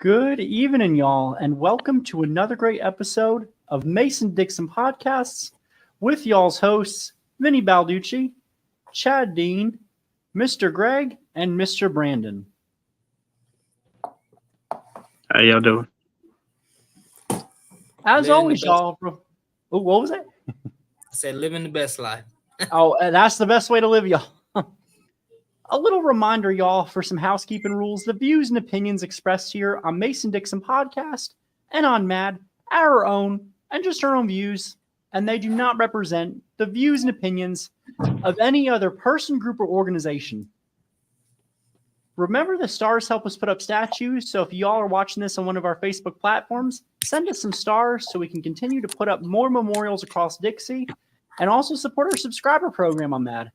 Good evening, y'all, and welcome to another great episode of Mason-Dixon Podcasts with y'all's hosts, Vinny Balducci, Chad Dean, Mr. Greg, and Mr. Brandon. How y'all doing? As always, y'all. Oh, what was it? I said living the best life. Oh, that's the best way to live, y'all. A little reminder, y'all, for some housekeeping rules. The views and opinions expressed here on Mason-Dixon Podcast and on MAD are our own and just our own views, and they do not represent the views and opinions of any other person, group, or organization. Remember, the stars help us put up statues, so if y'all are watching this on one of our Facebook platforms, send us some stars so we can continue to put up more memorials across Dixie and also support our subscriber program on MAD.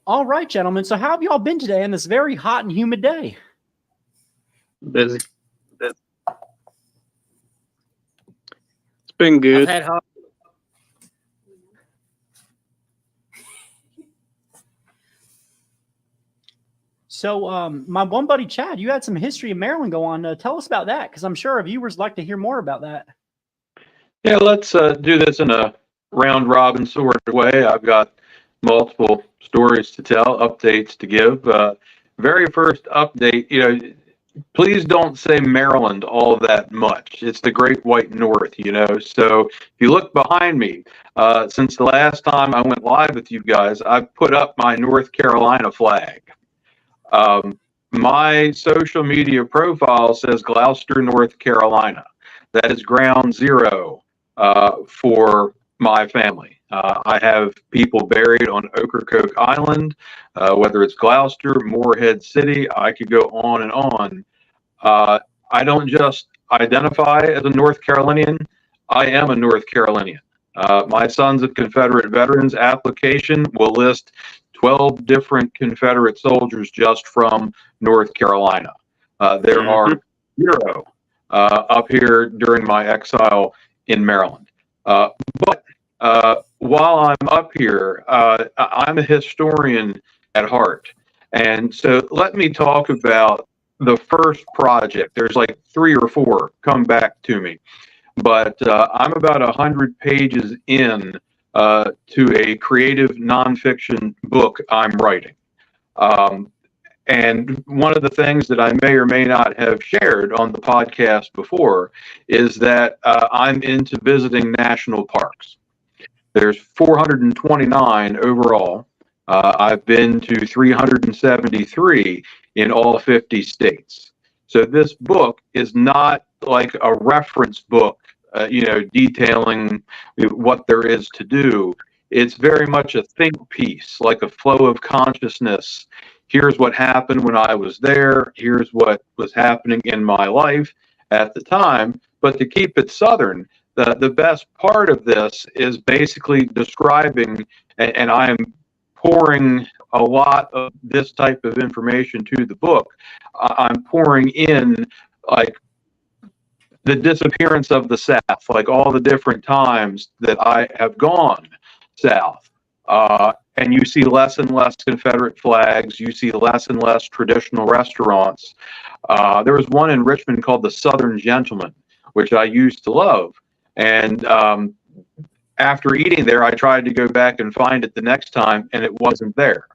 All right, gentlemen. So how have y'all been today on this very hot and humid day? Busy. It's been good. I've had hot. So my one buddy, Chad, you had some history of Maryland go on. Tell us about that, because I'm sure our viewers like to hear more about that. Yeah, let's do this in a round robin sort of way. I've got multiple stories to tell, updates to give. Very first update, please don't say Maryland all that much. It's the Great White North, So if you look behind me, since the last time I went live with you guys, I've put up my North Carolina flag. My social media profile says Gloucester, North Carolina. That is ground zero for my family. I have people buried on Ocracoke Island, whether it's Gloucester, Morehead City. I could go on and on. I don't just identify as a North Carolinian. I am a North Carolinian. My Sons of Confederate Veterans application will list 12 different Confederate soldiers just from North Carolina. There are zero up here during my exile in Maryland. But while I'm up here, I'm a historian at heart. And so let me talk about the first project. There's like 3 or 4 come back to me. But I'm about 100 pages in to a creative nonfiction book I'm writing. And one of the things that I may or may not have shared on the podcast before is that I'm into visiting national parks. There's 429 overall. I've been to 373 in all 50 states. So this book is not like a reference book, detailing what there is to do. It's very much a think piece, like a flow of consciousness. Here's what happened when I was there. Here's what was happening in my life at the time. But to keep it Southern, the best part of this is basically describing, and I'm pouring a lot of this type of information to the book. I'm pouring in like the disappearance of the South, like all the different times that I have gone south. And you see less and less Confederate flags. You see less and less traditional restaurants. There was one in Richmond called the Southern Gentleman, which I used to love. And after eating there, I tried to go back and find it the next time, and it wasn't there.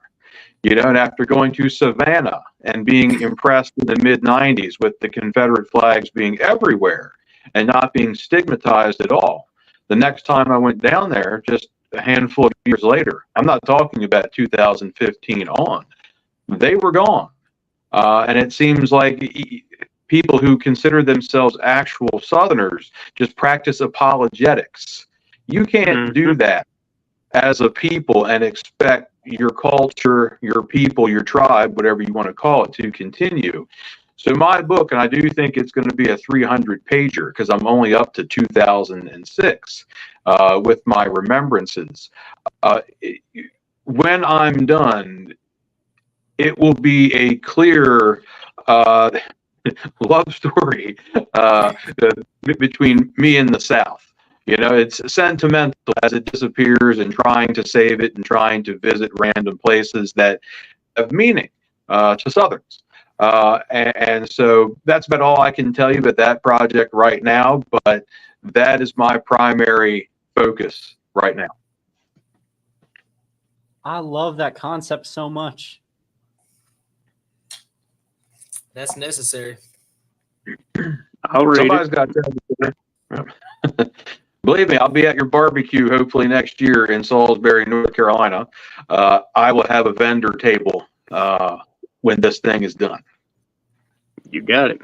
And after going to Savannah and being impressed in the mid-90s with the Confederate flags being everywhere and not being stigmatized at all, the next time I went down there, just a handful of years later, I'm not talking about 2015 on, they were gone. And it seems like people who consider themselves actual Southerners just practice apologetics. You can't do that as a people and expect your culture, your people, your tribe, whatever you want to call it, to continue. So my book, and I do think it's going to be a 300-pager because I'm only up to 2006 with my remembrances. When I'm done, it will be a clear love story between me and the South. It's sentimental as it disappears and trying to save it and trying to visit random places that have meaning to Southerns. And so that's about all I can tell you about that project right now. But that is my primary focus right now. I love that concept so much. That's necessary. I'll read Somebody's it. got to. Believe me, I'll be at your barbecue hopefully next year in Salisbury, North Carolina. I will have a vendor table when this thing is done. You got it.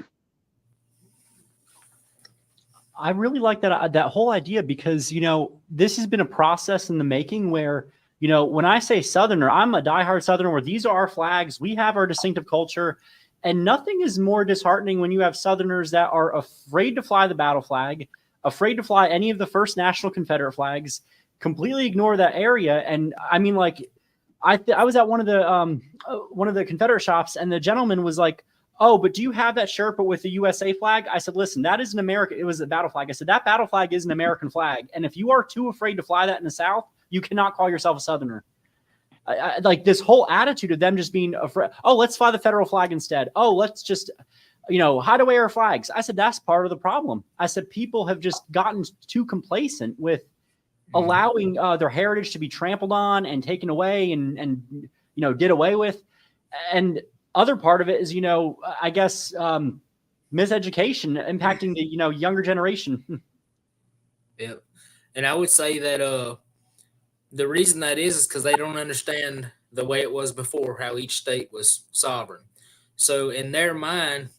I really like that whole idea because, this has been a process in the making where, when I say Southerner, I'm a diehard Southerner where these are our flags. We have our distinctive culture. And nothing is more disheartening when you have Southerners that are afraid to fly the battle flag, afraid to fly any of the first national Confederate flags, completely ignore that area. And I mean, like, I was at one of the Confederate shops, and the gentleman was like, "Oh, but do you have that shirt but with the USA flag?" I said, "Listen, that is an American. It was a battle flag." I said, "That battle flag is an American flag, and if you are too afraid to fly that in the South, you cannot call yourself a Southerner." I like this whole attitude of them just being afraid. Oh, let's fly the federal flag instead. Oh, let's just, hide away our flags. I said, that's part of the problem. I said, people have just gotten too complacent with allowing their heritage to be trampled on and taken away and did away with. And other part of it is, I guess, miseducation impacting the, younger generation. Yeah. And I would say that, the reason that is because they don't understand the way it was before, how each state was sovereign. So in their mind,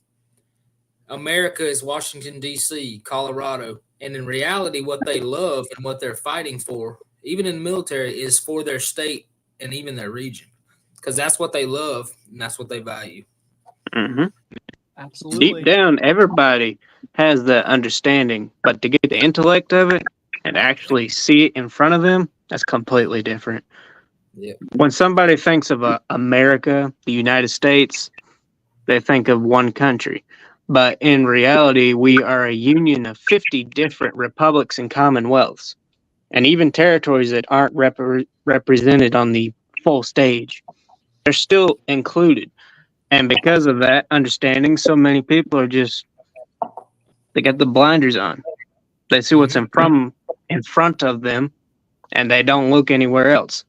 America is Washington, D.C., Colorado. And in reality, what they love and what they're fighting for, even in the military, is for their state and even their region. Because that's what they love and that's what they value. Mm-hmm. Absolutely. Deep down, everybody has that understanding, but to get the intellect of it and actually see it in front of them, that's completely different. Yeah. When somebody thinks of America, the United States, they think of one country. But in reality, we are a union of 50 different republics and commonwealths, and even territories that aren't represented on the full stage. They're still included. And because of that understanding, so many people are they got the blinders on. They see what's in front of them, and they don't look anywhere else.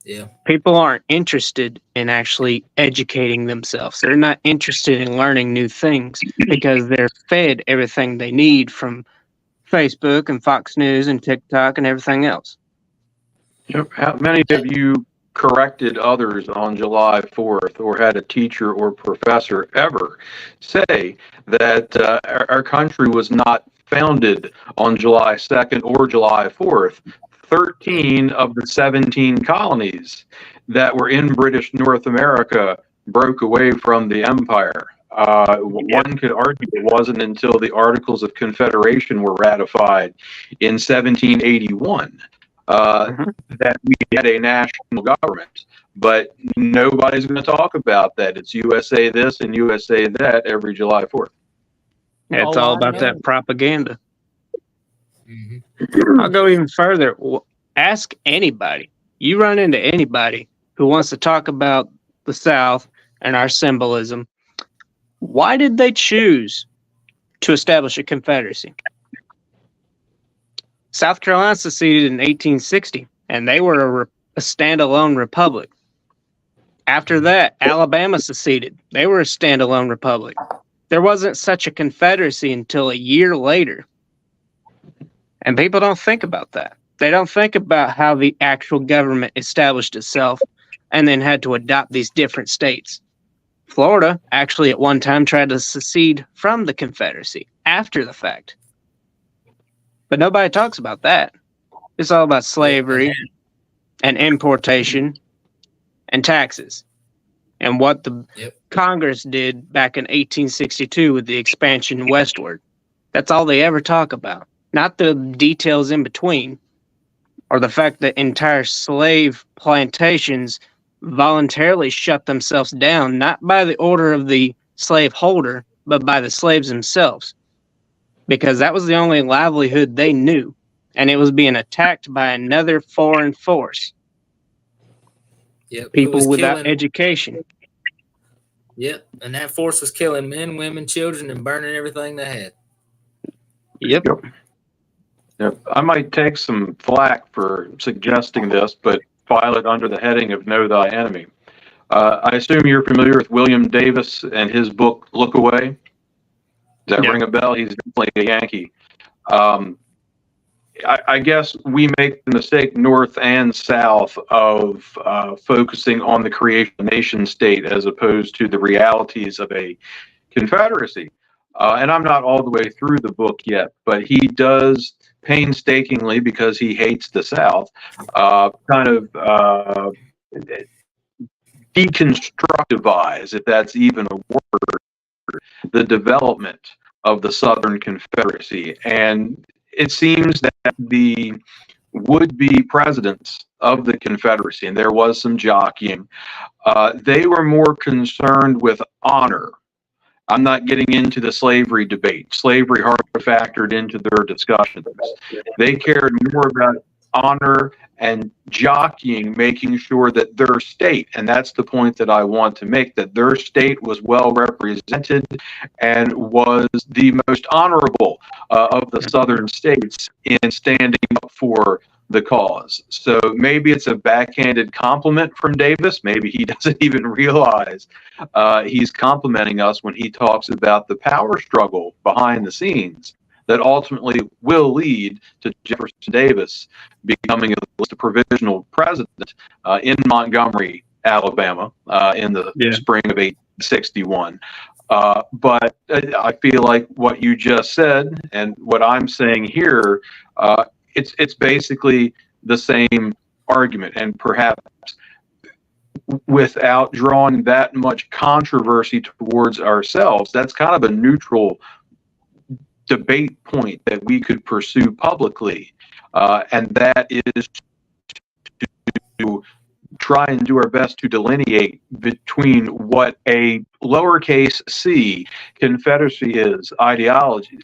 Yeah. People aren't interested in actually educating themselves. They're not interested in learning new things because they're fed everything they need from Facebook and Fox News and TikTok and everything else. How many of you corrected others on July 4th or had a teacher or professor ever say that our country was not founded on July 2nd or July 4th? 13 of the 17 colonies that were in British North America broke away from the empire. One could argue it wasn't until the Articles of Confederation were ratified in 1781 that we had a national government. But nobody's going to talk about that. It's USA this and USA that every July 4th. It's all about that propaganda. Mm-hmm. I'll go even further. Ask anybody. You run into anybody who wants to talk about the South and our symbolism. Why did they choose to establish a confederacy? South Carolina seceded in 1860, and they were a standalone republic. After that, Alabama seceded. They were a standalone republic. There wasn't such a confederacy until a year later. And people don't think about that. They don't think about how the actual government established itself and then had to adopt these different states. Florida actually at one time tried to secede from the Confederacy after the fact. But nobody talks about that. It's all about slavery and importation and taxes and what the Congress did back in 1862 with the expansion westward. That's all they ever talk about. Not the details in between, or the fact that entire slave plantations voluntarily shut themselves down, not by the order of the slave holder, but by the slaves themselves, because that was the only livelihood they knew, and it was being attacked by another foreign force. Yep. People without education. Yep. And that force was killing men, women, children, and burning everything they had. Yep. Yep. I might take some flack for suggesting this, but file it under the heading of Know Thy Enemy. I assume you're familiar with William Davis and his book, Look Away. Does that Yeah. ring a bell? He's definitely a Yankee. I guess we make the mistake north and south of focusing on the creation of a nation state as opposed to the realities of a confederacy. And I'm not all the way through the book yet, but he does painstakingly, because he hates the South, kind of deconstructivize, if that's even a word, the development of the Southern Confederacy. And it seems that the would-be presidents of the Confederacy, and there was some jockeying, they were more concerned with honor. I'm not getting into the slavery debate. Slavery hardly factored into their discussions. They cared more about honor and jockeying, making sure that their state, and that's the point that I want to make, that their state was well represented and was the most honorable of the southern states in standing up for the cause. So maybe it's a backhanded compliment from Davis. Maybe he doesn't even realize he's complimenting us when he talks about the power struggle behind the scenes that ultimately will lead to Jefferson Davis becoming the provisional president in Montgomery, Alabama, in the spring of 1861. But I feel like what you just said and what I'm saying here, it's basically the same argument, and perhaps without drawing that much controversy towards ourselves, that's kind of a neutral debate point that we could pursue publicly, and that is to try and do our best to delineate between what a lowercase c Confederacy is ideology.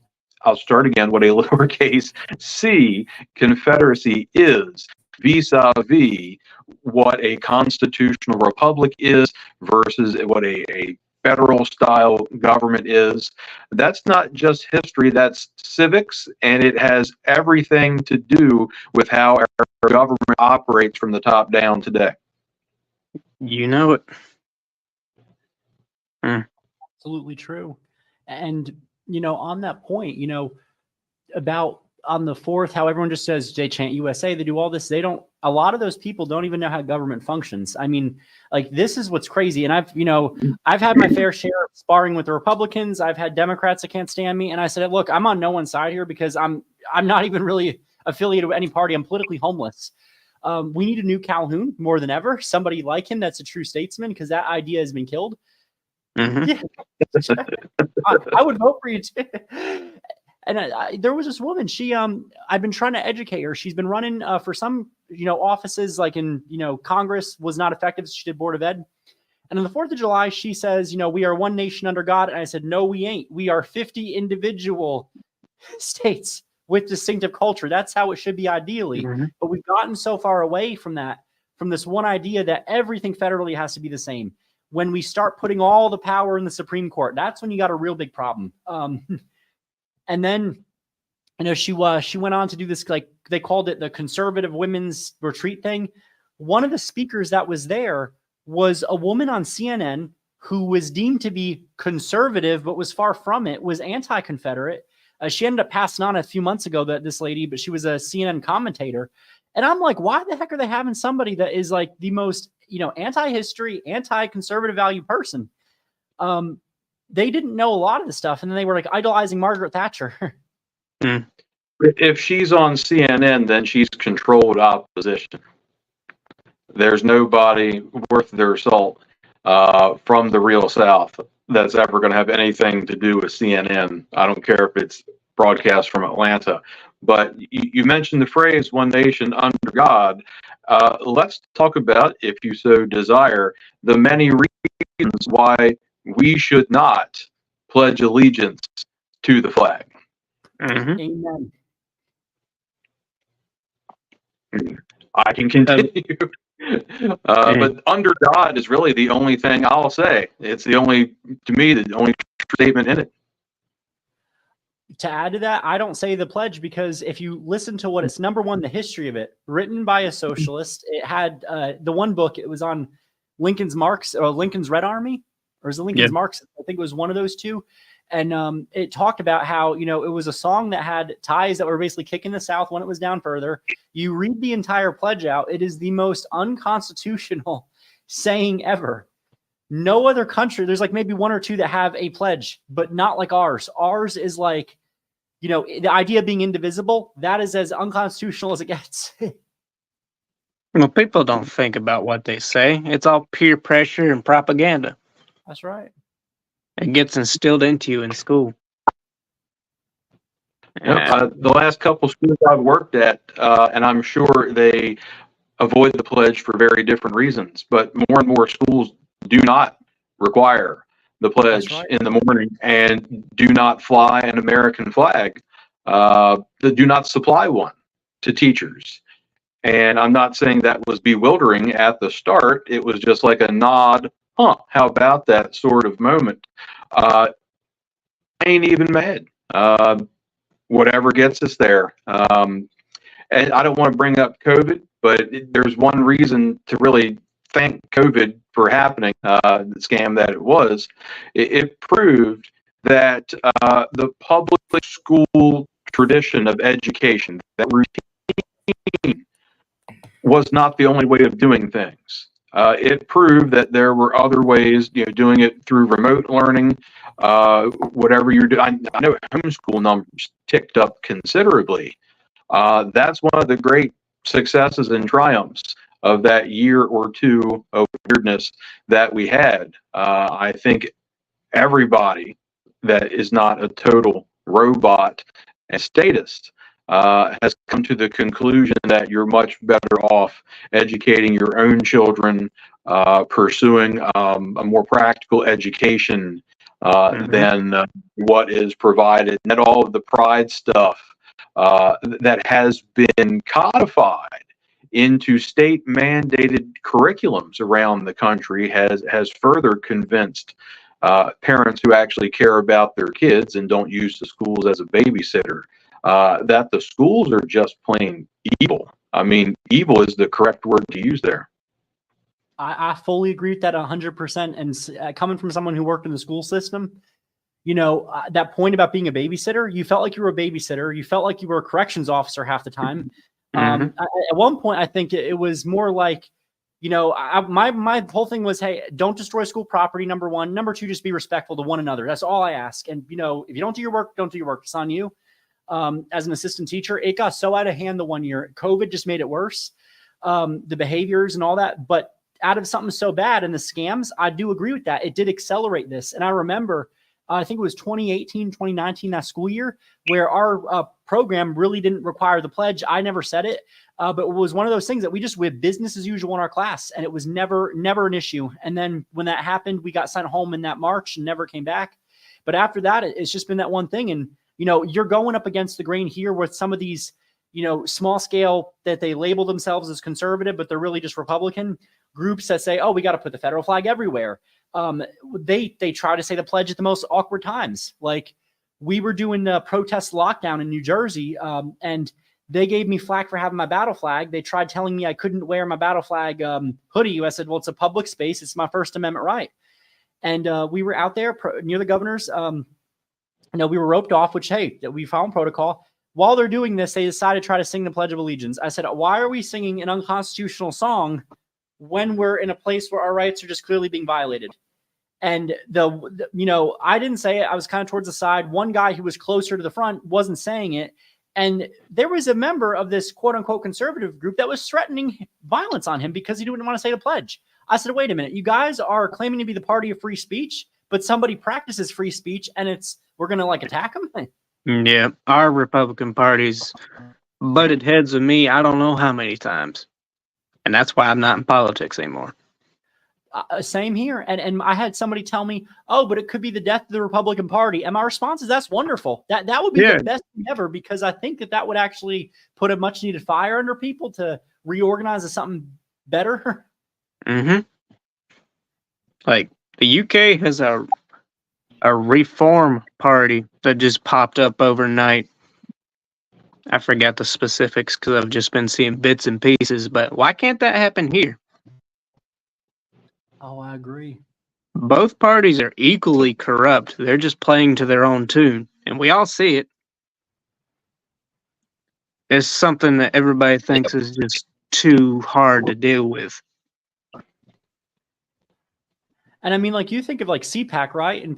I'll start again. What a lowercase c Confederacy is vis-a-vis what a constitutional republic is versus what a federal style government is. That's not just history, that's civics, and it has everything to do with how our government operates from the top down today. You know it. Absolutely true. And, on that point, about on the 4th, how everyone just says they chant USA, they do all this. A lot of those people don't even know how government functions. I mean, like, this is what's crazy. And I've had my fair share of sparring with the Republicans. I've had Democrats that can't stand me. And I said, look, I'm on no one's side here because I'm not even really affiliated with any party. I'm politically homeless. We need a new Calhoun more than ever. Somebody like him that's a true statesman, because that idea has been killed. Mm-hmm. Yeah. I would vote for you too. And there was this woman. She, I've been trying to educate her. She's been running for some, offices like in, Congress, was not effective. So she did Board of Ed. And on the 4th of July, she says, we are one nation under God. And I said, no, we ain't. We are 50 individual states with distinctive culture. That's how it should be ideally. Mm-hmm. But we've gotten so far away from that, from this one idea that everything federally has to be the same. When we start putting all the power in the Supreme Court, that's when you got a real big problem. And then, she went on to do this, like they called it the conservative women's retreat thing. One of the speakers that was there was a woman on CNN who was deemed to be conservative, but was far from it, was anti-Confederate. She ended up passing on a few months ago, this lady, but she was a CNN commentator. And I'm like, why the heck are they having somebody that is like the most, anti-history, anti-conservative value person? They didn't know a lot of the stuff. And then they were like idolizing Margaret Thatcher. If she's on CNN, then she's controlled opposition. There's nobody worth their salt from the real South that's ever going to have anything to do with CNN. I don't care if it's broadcast from Atlanta. But you mentioned the phrase "one nation under God." Let's talk about, if you so desire, the many reasons why we should not pledge allegiance to the flag. Mm-hmm. Amen. I can continue. But under God is really the only thing I'll say. It's the only, to me, the only statement in it. To add to that, I don't say the pledge because if you listen to what it's number one, the history of it, written by a socialist, it had the one book, it was on Lincoln's Marx or Lincoln's Red Army, or is it Lincoln's Marx? I think it was one of those two. And it talked about how, you know, it was a song that had ties that were basically kicking the South when it was down further. You read the entire pledge out. It is the most unconstitutional saying ever. No other country, there's like maybe one or two that have a pledge, but not like ours. Ours is like, you know, the idea of being indivisible, that is as unconstitutional as it gets. Well, people don't think about what they say. It's all peer pressure and propaganda. That's right. It gets instilled into you in school. The last couple schools I've worked at, and I'm sure they avoid the pledge for very different reasons, but more and more schools do not require the pledge in the morning and do not fly an American flag. They do not supply one to teachers. And I'm not saying that was bewildering at the start. It was just like a nod. How about that sort of moment? I ain't even mad. Whatever gets us there. And I don't want to bring up COVID, but there's one reason to really thank COVID for happening, the scam that it was. It proved that the public school tradition of education, that routine, was not the only way of doing things. It proved that there were other ways, you know, doing it through remote learning, whatever you're doing. I know homeschool numbers ticked up considerably. That's one of the great successes and triumphs of that year or two of weirdness that we had. I think everybody that is not a total robot and statist has come to the conclusion that you're much better off educating your own children, pursuing a more practical education than what is provided. And that all of the pride stuff that has been codified into state mandated curriculums around the country has further convinced parents who actually care about their kids and don't use the schools as a babysitter that the schools are just plain evil. I mean, evil is the correct word to use there. I fully agree with that 100%. And coming from someone who worked in the school system, you know, that point about being a babysitter, you felt like you were a babysitter. You felt like you were a corrections officer half the time. At one point, I think it was more like, you know, my whole thing was, hey, don't destroy school property, number one. Number two, just be respectful to one another. That's all I ask. And, you know, if you don't do your work, don't do your work. It's on you. As an assistant teacher, it got so out of hand the one year. COVID just made it worse, the behaviors and all that. But out of something so bad and the scams, I do agree with that. It did accelerate this. And I remember, I think it was 2018, 2019, that school year, where our program really didn't require the pledge. I never said it, but it was one of those things that we had business as usual in our class, and it was never an issue. And then when that happened, we got sent home in that March and never came back. But after that, it's just been that one thing. And, you know, you're going up against the grain here with some of these, you know, small scale that they label themselves as conservative, but they're really just Republican groups that say, oh, we got to put the federal flag everywhere. They try to say the pledge at the most awkward times. Like, we were doing the protest lockdown in New Jersey, and they gave me flack for having my battle flag. They tried telling me I couldn't wear my battle flag hoodie. I said, well, it's a public space. It's my First Amendment right. And we were out there near the governor's. You know, we were roped off, which, hey, we followed protocol. While they're doing this, they decided to try to sing the Pledge of Allegiance. I said, why are we singing an unconstitutional song when we're in a place where our rights are just clearly being violated? And you know, I didn't say it. I was kind of towards the side. One guy who was closer to the front wasn't saying it. And there was a member of this quote unquote conservative group that was threatening violence on him because he didn't want to say the pledge. I said, wait a minute, you guys are claiming to be the party of free speech, but somebody practices free speech and we're going to like attack them. Yeah. Our Republican party's butted heads with me, I don't know how many times. And that's why I'm not in politics anymore. Same here. And I had somebody tell me, oh, but it could be the death of the Republican Party. And my response is, that's wonderful. That would be the best thing ever, because I think that would actually put a much needed fire under people to reorganize to something better. Mm-hmm. Like the UK has a reform party that just popped up overnight. I forgot the specifics because I've just been seeing bits and pieces, but why can't that happen here? Oh, I agree. Both parties are equally corrupt. They're just playing to their own tune, and we all see it. It's something that everybody thinks is just too hard to deal with. And I mean, like you think of like CPAC, right? And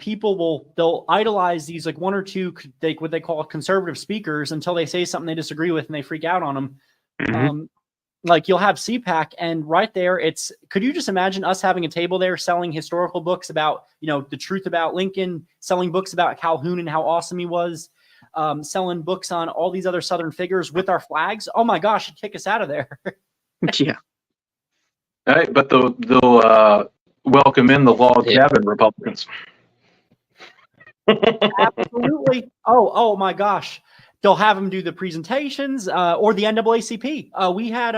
they'll idolize these like one or two what they call conservative speakers until they say something they disagree with and they freak out on them. Mhm. Like you'll have CPAC, and right there, could you just imagine us having a table there selling historical books about the truth about Lincoln, selling books about Calhoun and how awesome he was, selling books on all these other Southern figures with our flags? Oh my gosh, it'd kick us out of there. Yeah. All right, but they'll welcome in the log cabin Republicans. Absolutely. Oh my gosh. They'll have them do the presentations or the NAACP. We had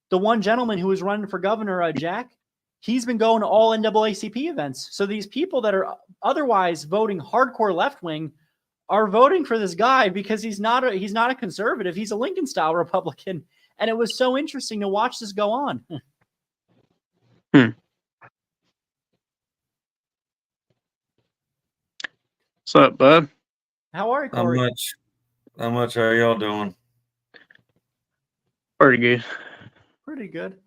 the one gentleman who was running for governor, Jack. He's been going to all NAACP events. So these people that are otherwise voting hardcore left wing are voting for this guy because he's not a conservative. He's a Lincoln style Republican. And it was so interesting to watch this go on. What's up, bud? How are you, Corey? How much are y'all doing? Pretty good. Pretty good.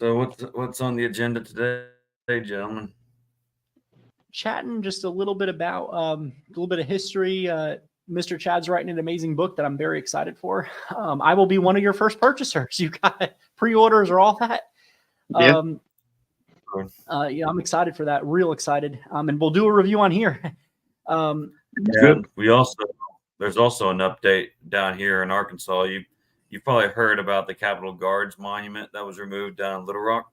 So what's on the agenda today, gentlemen? Chatting just a little bit about a little bit of history. Mr. Chad's writing an amazing book that I'm very excited for. I will be one of your first purchasers. You got pre-orders or all that. Yeah. Yeah, I'm excited for that. Real excited. And we'll do a review on here. Good. There's also an update down here in Arkansas. You've probably heard about the Capitol Guards monument that was removed down in Little Rock.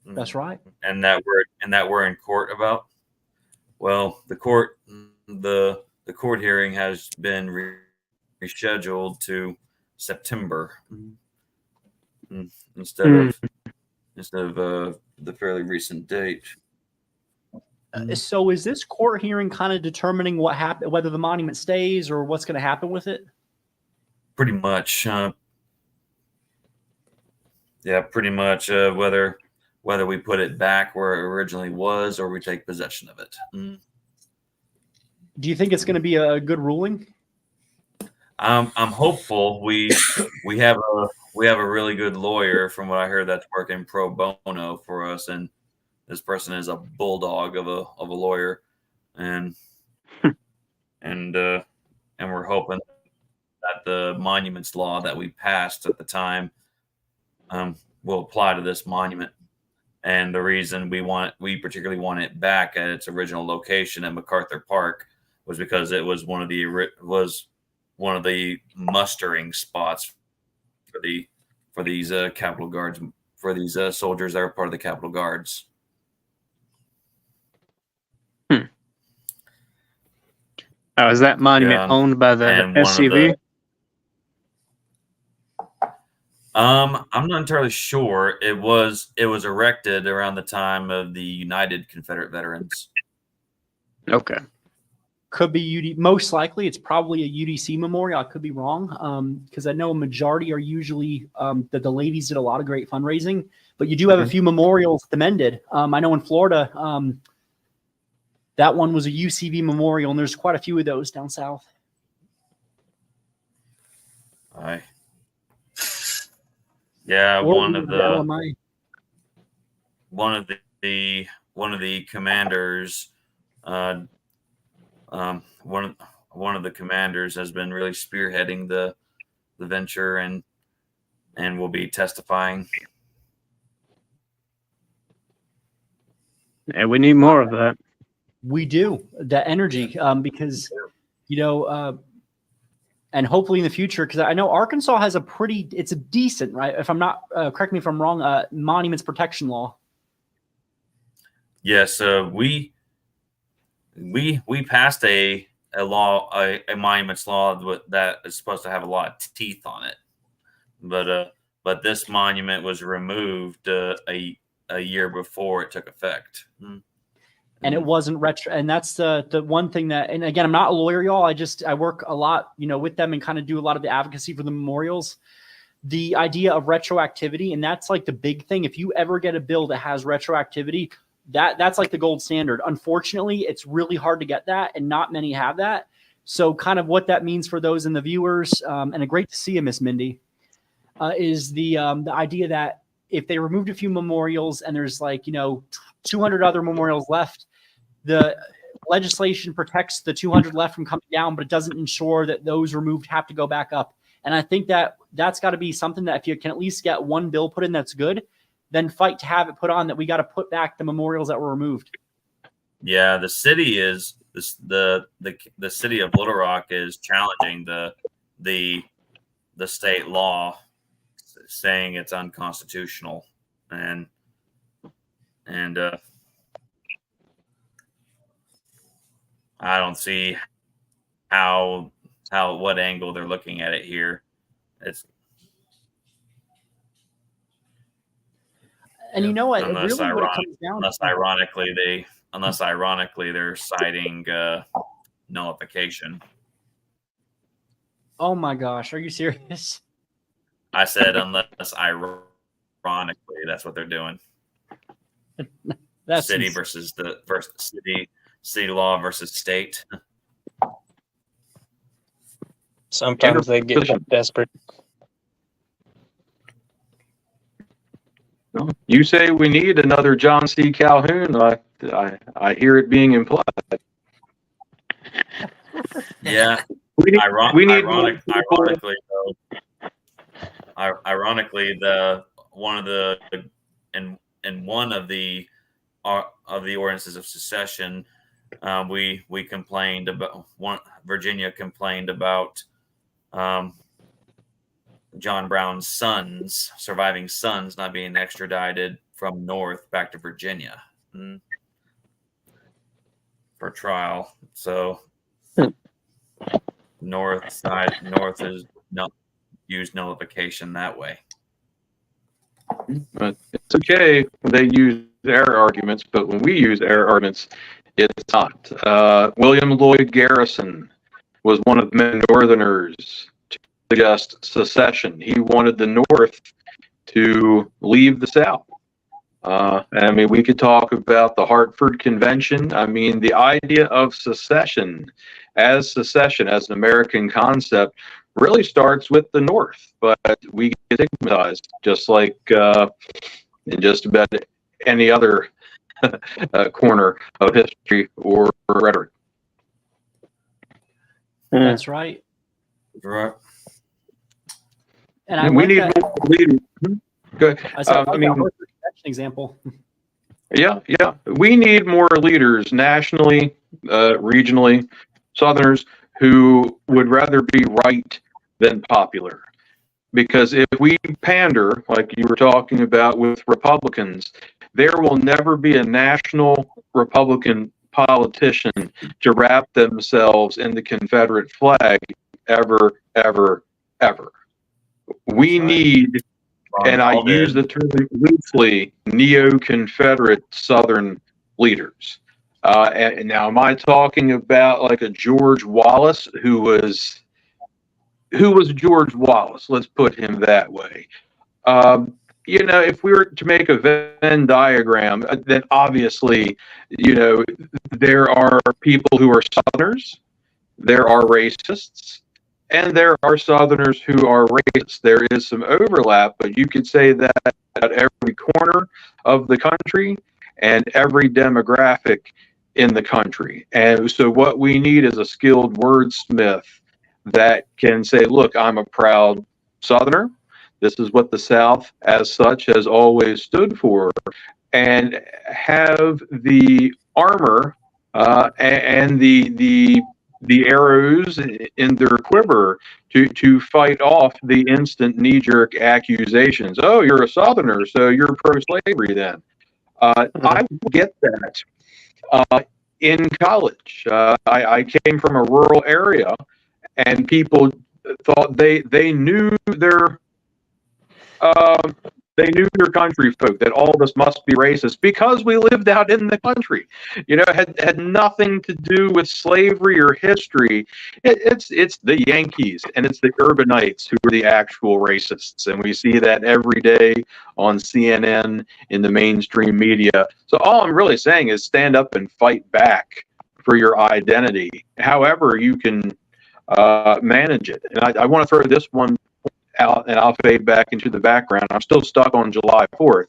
That's right. And that we're in court about. Well, the court hearing has been rescheduled to September instead of the fairly recent date. So is this court hearing kind of determining what happened, whether the monument stays or what's going to happen with it? Pretty much. Pretty much whether we put it back where it originally was or we take possession of it. Do you think it's going to be a good ruling? I'm hopeful. We have a really good lawyer, from what I heard, that's working pro bono for us, and this person is a bulldog of a lawyer, and we're hoping that the monuments law that we passed at the time will apply to this monument. And the reason we particularly want it back at its original location at MacArthur Park was because it was one of the mustering spots for these Capitol Guards, for these soldiers that are part of the Capitol Guards. Oh, is that monument owned by the SCV? I'm not entirely sure. It was erected around the time of the United Confederate Veterans. Okay. Could be most likely it's probably a UDC memorial. I could be wrong because I know a majority are usually that the ladies did a lot of great fundraising, but you do have a few memorials the men did. I know in Florida that one was a UCV memorial, and there's quite a few of those down south. Yeah, Or one of the commanders, one of the commanders has been really spearheading the venture and will be testifying. Yeah, we need more of that. We do, that energy, because and hopefully in the future, because I know Arkansas has it's a decent, right? If I'm not, correct me if I'm wrong, monuments protection law. Yes, we passed a monuments law that is supposed to have a lot of teeth on it. but this monument was removed a year before it took effect. And it wasn't retro. And that's the one thing that, and again, I'm not a lawyer, y'all. I work a lot, with them and kind of do a lot of the advocacy for the memorials. The idea of retroactivity, and that's like the big thing. If you ever get a bill that has retroactivity, that's like the gold standard. Unfortunately, it's really hard to get that, and not many have that. So kind of what that means for those in the viewers, and a great to see you, Miss Mindy, is the idea that if they removed a few memorials and there's 200 other memorials left, the legislation protects the 200 left from coming down, but it doesn't ensure that those removed have to go back up. And I think that's got to be something that if you can at least get one bill put in that's good, then fight to have it put on that we got to put back the memorials that were removed. Yeah, the city is the city of Little Rock is challenging the state law, saying it's unconstitutional, and I don't see what angle they're looking at it here. And you know what? Unless really what it comes down unless ironically they're citing nullification. Oh my gosh, are you serious? I said unless ironically that's what they're doing. That's city versus city law versus state. Sometimes they get desperate. You say we need another John C. Calhoun. I hear it being implied. Yeah. Ironically, one of the ordinances of secession, we complained about Virginia complained about John Brown's surviving sons not being extradited from North back to Virginia for trial. So North is not used nullification that way. But it's okay when they use their arguments, but when we use their arguments, it's not. William Lloyd Garrison was one of the many Northerners to suggest secession. He wanted the North to leave the South. I mean, we could talk about the Hartford Convention. I mean, the idea of secession as an American concept really starts with the North, but we get stigmatized just like in just about any other corner of history or rhetoric. That's right. Right. And we need more leaders. Good. I mean, example. Yeah. We need more leaders nationally, regionally, Southerners who would rather be right than popular. Because if we pander, like you were talking about with Republicans, there will never be a national Republican politician to wrap themselves in the Confederate flag ever. We need, and I use the term loosely, neo-Confederate Southern leaders. And now, am I talking about like a George Wallace, who was George Wallace? Let's put him that way. If we were to make a Venn diagram, then obviously, there are people who are Southerners, there are racists, and there are Southerners who are racists. There is some overlap, but you could say that at every corner of the country and every demographic in the country. And so what we need is a skilled wordsmith that can say, look, I'm a proud Southerner. This is what the South as such has always stood for, and have the armor and the arrows in their quiver to fight off the instant knee-jerk accusations. Oh, you're a Southerner, so you're pro-slavery then. I get that. In college, I came from a rural area, and people thought they knew their they knew their country folk that all of us must be racist because we lived out in the country. It had nothing to do with slavery or history. It's the Yankees and it's the urbanites who are the actual racists, and we see that every day on CNN in the mainstream media. So all I'm really saying is stand up and fight back for your identity, however you can manage it. And I want to throw this one out, and I'll fade back into the background. I'm still stuck on July 4th.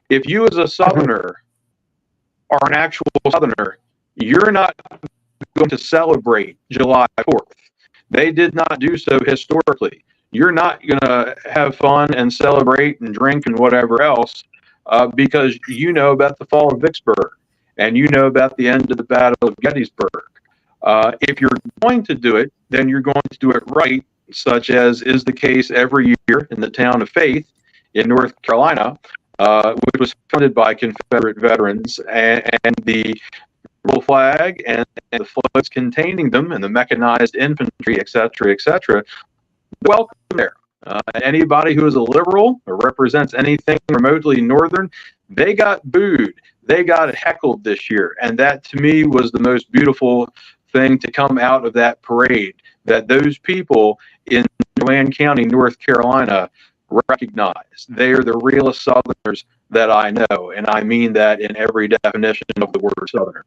If you as a Southerner are an actual Southerner, you're not going to celebrate July 4th. They did not do so historically. You're not going to have fun and celebrate and drink and whatever else because you know about the fall of Vicksburg and you know about the end of the Battle of Gettysburg. If you're going to do it, then you're going to do it right, such as is the case every year in the town of Faith in North Carolina, which was funded by Confederate veterans, and the rebel flag and the floats containing them and the mechanized infantry, etc., welcome there. Anybody who is a liberal or represents anything remotely northern, they got booed. They got heckled this year. And that, to me, was the most beautiful thing to come out of that parade, that those people in Joanne County, North Carolina, recognize. They are the realest Southerners that I know. And I mean that in every definition of the word Southerner.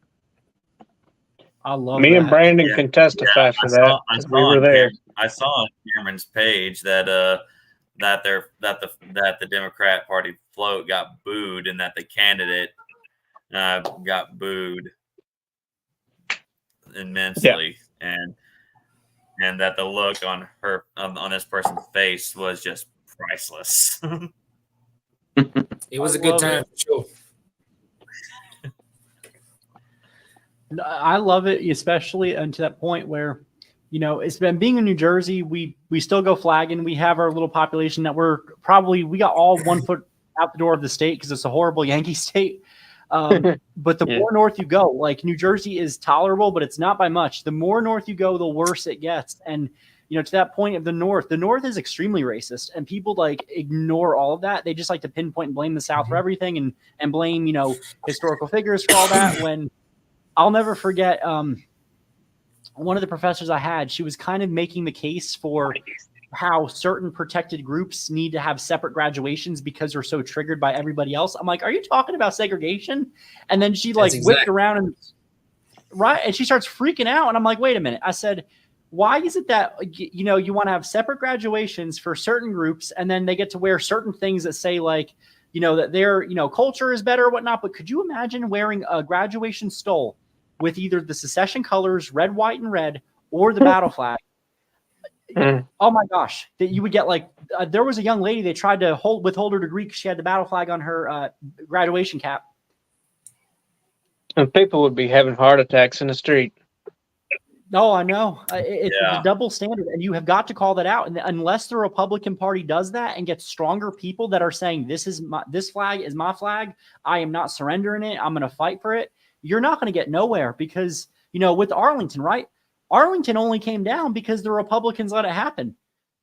I love Me that. and Brandon can testify for that. We were there. I saw on Cameron's page that that the Democrat Party float got booed and that the candidate got booed immensely, and that the look on this person's face was just priceless. It was a good time for sure. I love it, especially and to that point where, it's been being in New Jersey. We still go flagging. We have our little population that we got all 1 foot out the door of the state because it's a horrible Yankee state. But the more north you go, like New Jersey is tolerable, but it's not by much. The more north you go, the worse it gets. And, to that point of the North is extremely racist, and people ignore all of that. They just like to pinpoint and blame the South for everything and blame, historical figures for all that. When I'll never forget, one of the professors I had, she was kind of making the case for how certain protected groups need to have separate graduations because they're so triggered by everybody else. I'm like, are you talking about segregation? And then she whipped around and she starts freaking out. And I'm like, wait a minute. I said, why is it that, you want to have separate graduations for certain groups and then they get to wear certain things that say that their, culture is better or whatnot. But could you imagine wearing a graduation stole with either the secession colors, red, white, and red, or the battle flag? Oh my gosh, that you would get there was a young lady, they tried to withhold her degree because she had the battle flag on her graduation cap. And people would be having heart attacks in the street. No, I know. It's a double standard, and you have got to call that out. And unless the Republican Party does that and gets stronger people that are saying this flag is my flag, I am not surrendering it, I'm going to fight for it, you're not going to get nowhere. Because with Arlington, right? Arlington only came down because the Republicans let it happen.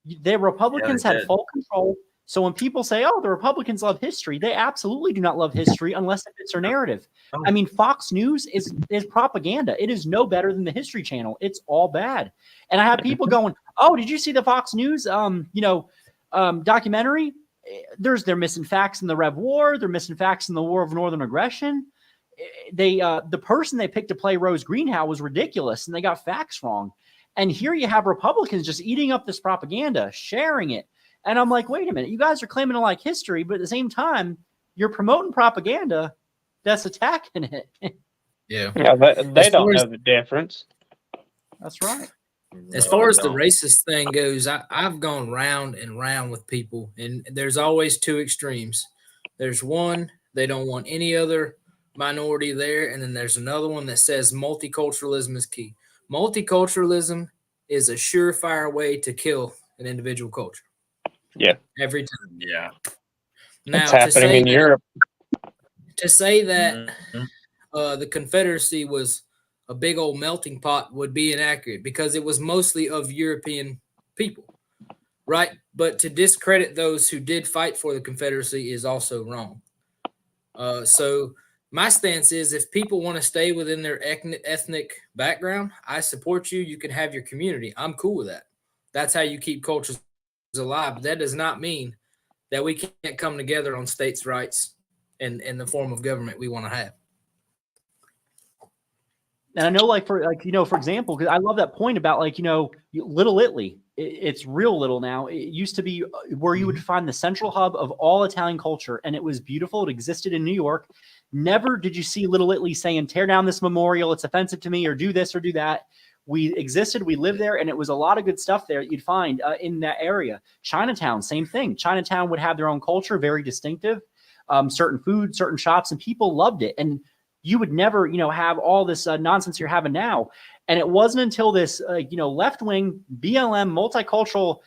The Republicans had full control. So when people say, oh, the Republicans love history, they absolutely do not love history unless it fits their narrative. I mean, Fox News is propaganda. It is no better than the History Channel. It's all bad. And I have people going, oh, did you see the Fox News, documentary? They're missing facts in the Rev War. They're missing facts in the War of Northern Aggression. The person they picked to play Rose Greenhow was ridiculous, and they got facts wrong. And here you have Republicans just eating up this propaganda, sharing it. And I'm like, wait a minute, you guys are claiming to like history, but at the same time, you're promoting propaganda that's attacking it. Yeah, they don't know the difference. That's right. As far as the racist thing goes, I've gone round and round with people, and there's always two extremes. There's one, they don't want any other minority there, and then there's another one that says multiculturalism is key. Multiculturalism is a surefire way to kill an individual culture. Yeah. Every time. Yeah. Now, it's happening in Europe. To say that the Confederacy was a big old melting pot would be inaccurate because it was mostly of European people. Right. But to discredit those who did fight for the Confederacy is also wrong. So my stance is if people want to stay within their ethnic background, I support you. You can have your community. I'm cool with that. That's how you keep cultures alive. But that does not mean that we can't come together on states' rights and the form of government we want to have. And I know, for example, because I love that point about Little Italy. It's real little now. It used to be where you would find the central hub of all Italian culture, and it was beautiful. It existed in New York. Never did you see Little Italy saying, tear down this memorial, it's offensive to me, or do this or do that. We existed, we lived there, and it was a lot of good stuff there that you'd find in that area. Chinatown, same thing. Chinatown would have their own culture, very distinctive, certain food, certain shops, and people loved it. And you would never, have all this nonsense you're having now. And it wasn't until this, left-wing BLM multicultural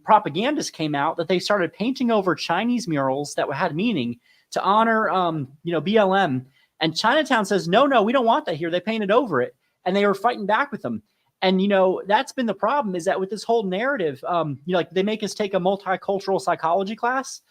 propagandists came out that they started painting over Chinese murals that had meaning to honor, BLM. And Chinatown says, no, we don't want that here. They painted over it, and they were fighting back with them. And, that's been the problem, is that with this whole narrative, they make us take a multicultural psychology class.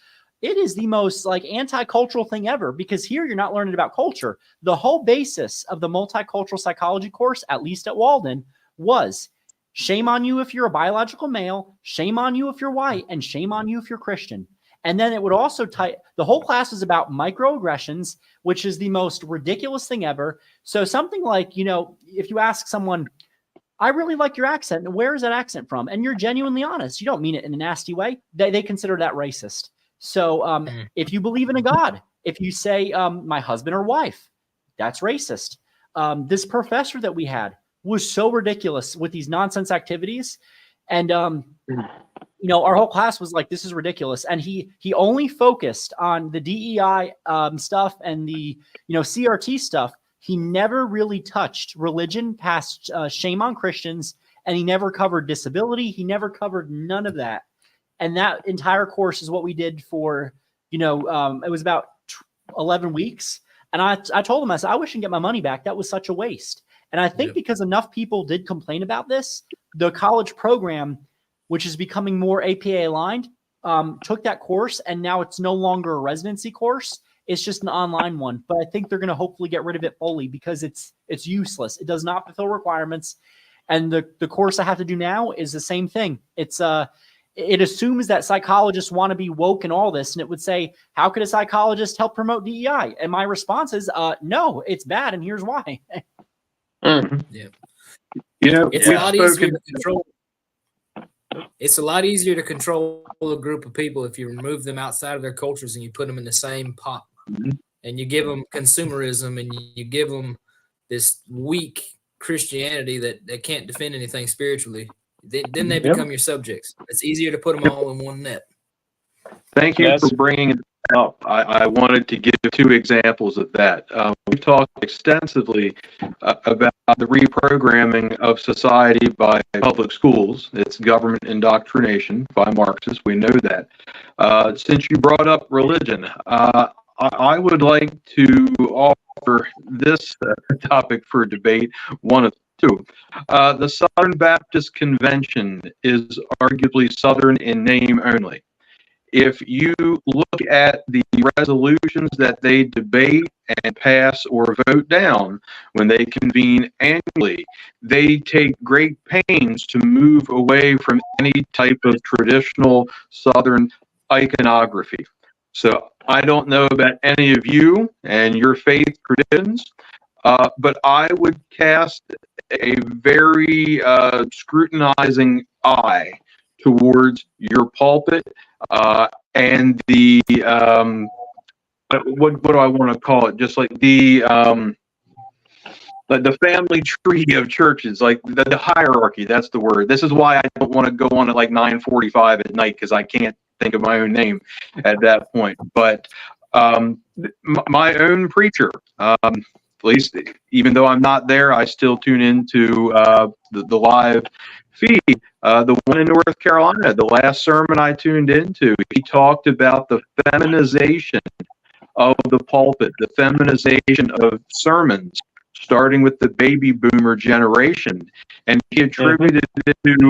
It is the most anti-cultural thing ever, because here you're not learning about culture. The whole basis of the multicultural psychology course, at least at Walden, was shame on you if you're a biological male, shame on you if you're white, and shame on you if you're Christian. And then it would also the whole class is about microaggressions, which is the most ridiculous thing ever. So something like, if you ask someone, I really like your accent, where is that accent from? And you're genuinely honest. You don't mean it in a nasty way. They consider that racist. So if you believe in a God, if you say my husband or wife, that's racist. This professor that we had was so ridiculous with these nonsense activities. And, our whole class was like, this is ridiculous. And he only focused on the DEI stuff and the, CRT stuff. He never really touched religion past shame on Christians. And he never covered disability. He never covered none of that. And that entire course is what we did for, it was about 11 weeks. And I told him, I said, I wish I could get my money back. That was such a waste. And I think because enough people did complain about this, the college program, which is becoming more APA aligned, took that course. And now it's no longer a residency course. It's just an online one. But I think they're going to hopefully get rid of it fully because it's useless. It does not fulfill requirements. And the course I have to do now is the same thing. It assumes that psychologists want to be woke and all this. And it would say, how could a psychologist help promote DEI? And my response is, no, it's bad. And here's why. Yeah. It's a lot easier to control. It's a lot easier to control a group of people if you remove them outside of their cultures and you put them in the same pot and you give them consumerism and you give them this weak Christianity that can't defend anything spiritually. Then they become your subjects. It's easier to put them all in one net. Thank you for bringing it up. I wanted to give 2 examples of that. We've talked extensively about the reprogramming of society by public schools. It's government indoctrination by Marxists. We know that. Since you brought up religion, I would like to offer this topic for debate, one of 2. The Southern Baptist Convention is arguably Southern in name only. If you look at the resolutions that they debate and pass or vote down when they convene annually, they take great pains to move away from any type of traditional Southern iconography. So I don't know about any of you and your faith traditions, but I would cast a very scrutinizing eye towards your pulpit and the what do I want to call it? Just like the family tree of churches, like the hierarchy. That's the word. This is why I don't want to go on at like 9:45 at night, because I can't think of my own name at that point. But my own preacher, at least, even though I'm not there, I still tune into the live feed. The one in North Carolina, the last sermon I tuned into, he talked about the feminization of the pulpit, the feminization of sermons, starting with the baby boomer generation. And he attributed it to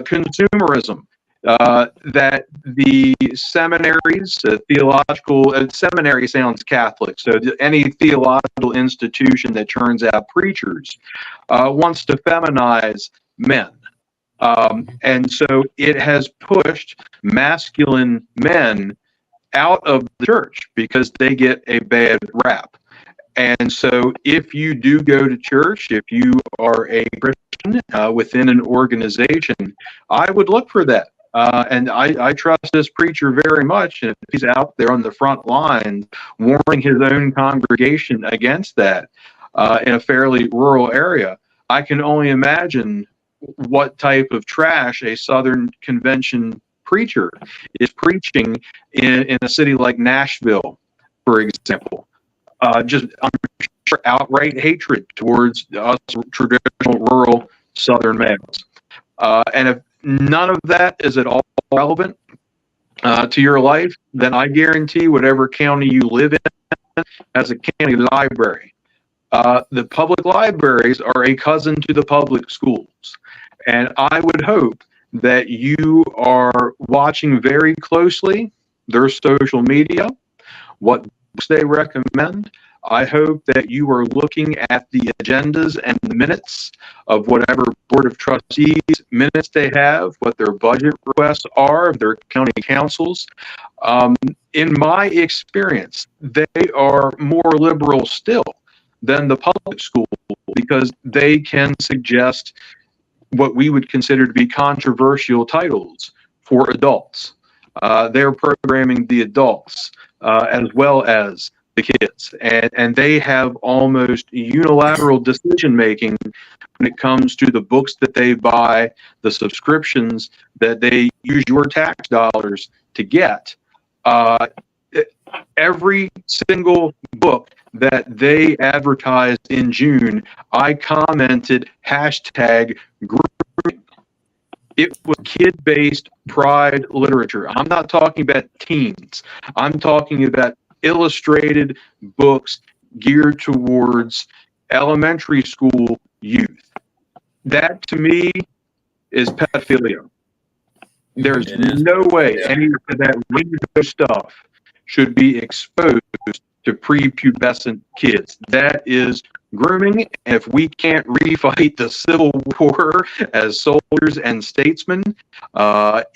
consumerism that the seminaries, theological seminary sounds Catholic, so any theological institution that turns out preachers wants to feminize men. And so it has pushed masculine men out of the church because they get a bad rap. And so if you do go to church, if you are a Christian within an organization, I would look for that. And I trust this preacher very much. And if he's out there on the front line warning his own congregation against that in a fairly rural area, I can only imagine what type of trash a Southern Convention preacher is preaching in a city like Nashville, for example. Just outright hatred towards us traditional rural Southern males. And if none of that is at all relevant to your life, then I guarantee whatever county you live in has a county library. The public libraries are a cousin to the public schools. And I would hope that you are watching very closely their social media, what books they recommend. I hope that you are looking at the agendas and the minutes of whatever Board of Trustees minutes they have, what their budget requests are of their county councils. In my experience, they are more liberal still than the public school because they can suggest what we would consider to be controversial titles for adults. They're programming the adults as well as the kids, and they have almost unilateral decision making when it comes to the books that they buy, the subscriptions that they use your tax dollars to get. Every single book that they advertised in June, I commented hashtag grooming. It was kid-based pride literature. I'm not talking about teens. I'm talking about illustrated books geared towards elementary school youth. That, to me, is pedophilia. There's no way any of that rainbow stuff should be exposed to prepubescent kids. That is grooming. And if we can't refight the Civil War as soldiers and statesmen,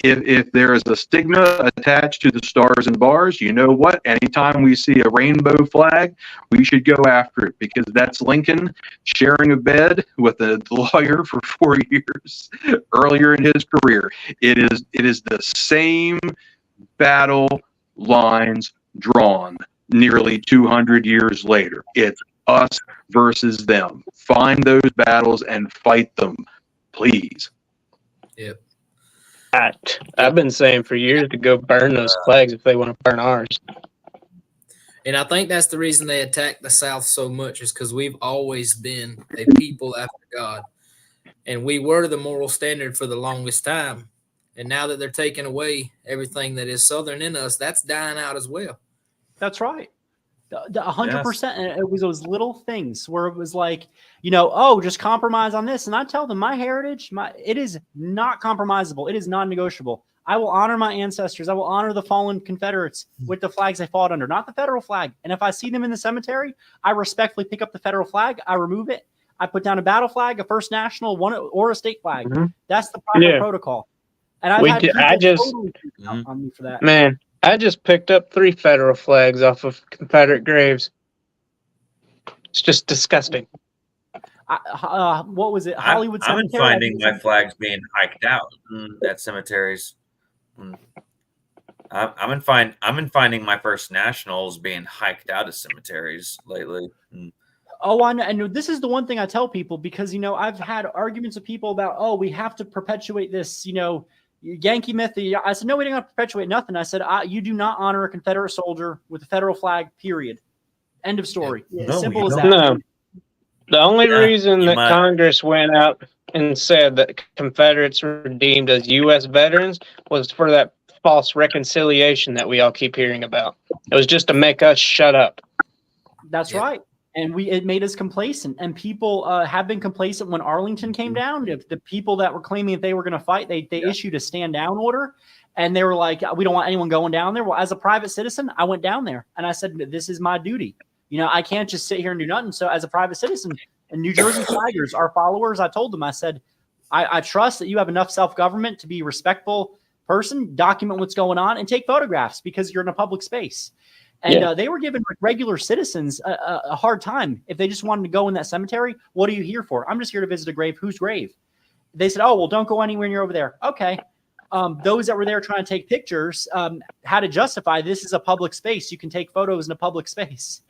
if there is a stigma attached to the stars and bars, you know what? Anytime we see a rainbow flag, we should go after it because that's Lincoln sharing a bed with a lawyer for 4 years earlier in his career. It is the same battle lines drawn nearly 200 years later. It's us versus them. Find those battles and fight them, please. Yep. I've been saying for years to go burn those flags if they want to burn ours. And I think that's the reason they attack the South so much is because we've always been a people after God. And we were the moral standard for the longest time. And now that they're taking away everything that is Southern in us, that's dying out as well. That's right. 100%. And it was those little things where it was like, oh, just compromise on this. And I tell them my heritage, it is not compromisable. It is non-negotiable. I will honor my ancestors. I will honor the fallen Confederates with the flags they fought under, not the federal flag. And if I see them in the cemetery, I respectfully pick up the federal flag. I remove it. I put down a battle flag, a First National, one or a state flag. Mm-hmm. That's the proper protocol. And I just totally on me for that. Man, I just picked up 3 federal flags off of Confederate graves. It's just disgusting. What was it? Hollywood I'm Cemetery? finding my flags being hiked out at cemeteries. I'm finding my First Nationals being hiked out of cemeteries lately. Oh, I know. And this is the one thing I tell people because, I've had arguments with people about, we have to perpetuate this, Yankee myth. I said, no, we didn't have to perpetuate nothing. I said, you do not honor a Confederate soldier with a federal flag, period. End of story. No, simple as that. No. The only reason that Congress went out and said that Confederates were deemed as U.S. veterans was for that false reconciliation that we all keep hearing about. It was just to make us shut up. That's right. And it made us complacent, and people have been complacent when Arlington came down. If the people that were claiming that they were going to fight, they issued a stand down order, and they were like, we don't want anyone going down there. Well, as a private citizen, I went down there and I said, this is my duty. I can't just sit here and do nothing. So as a private citizen, and New Jersey Tigers, our followers, I told them, I said, I trust that you have enough self-government to be a respectful person, document what's going on, and take photographs because you're in a public space. And they were giving regular citizens a hard time if they just wanted to go in that cemetery. What are you here for? I'm just here to visit a grave. Whose grave? They said, oh, well, don't go anywhere near over there. Okay. Those that were there trying to take pictures had to justify this is a public space. You can take photos in a public space.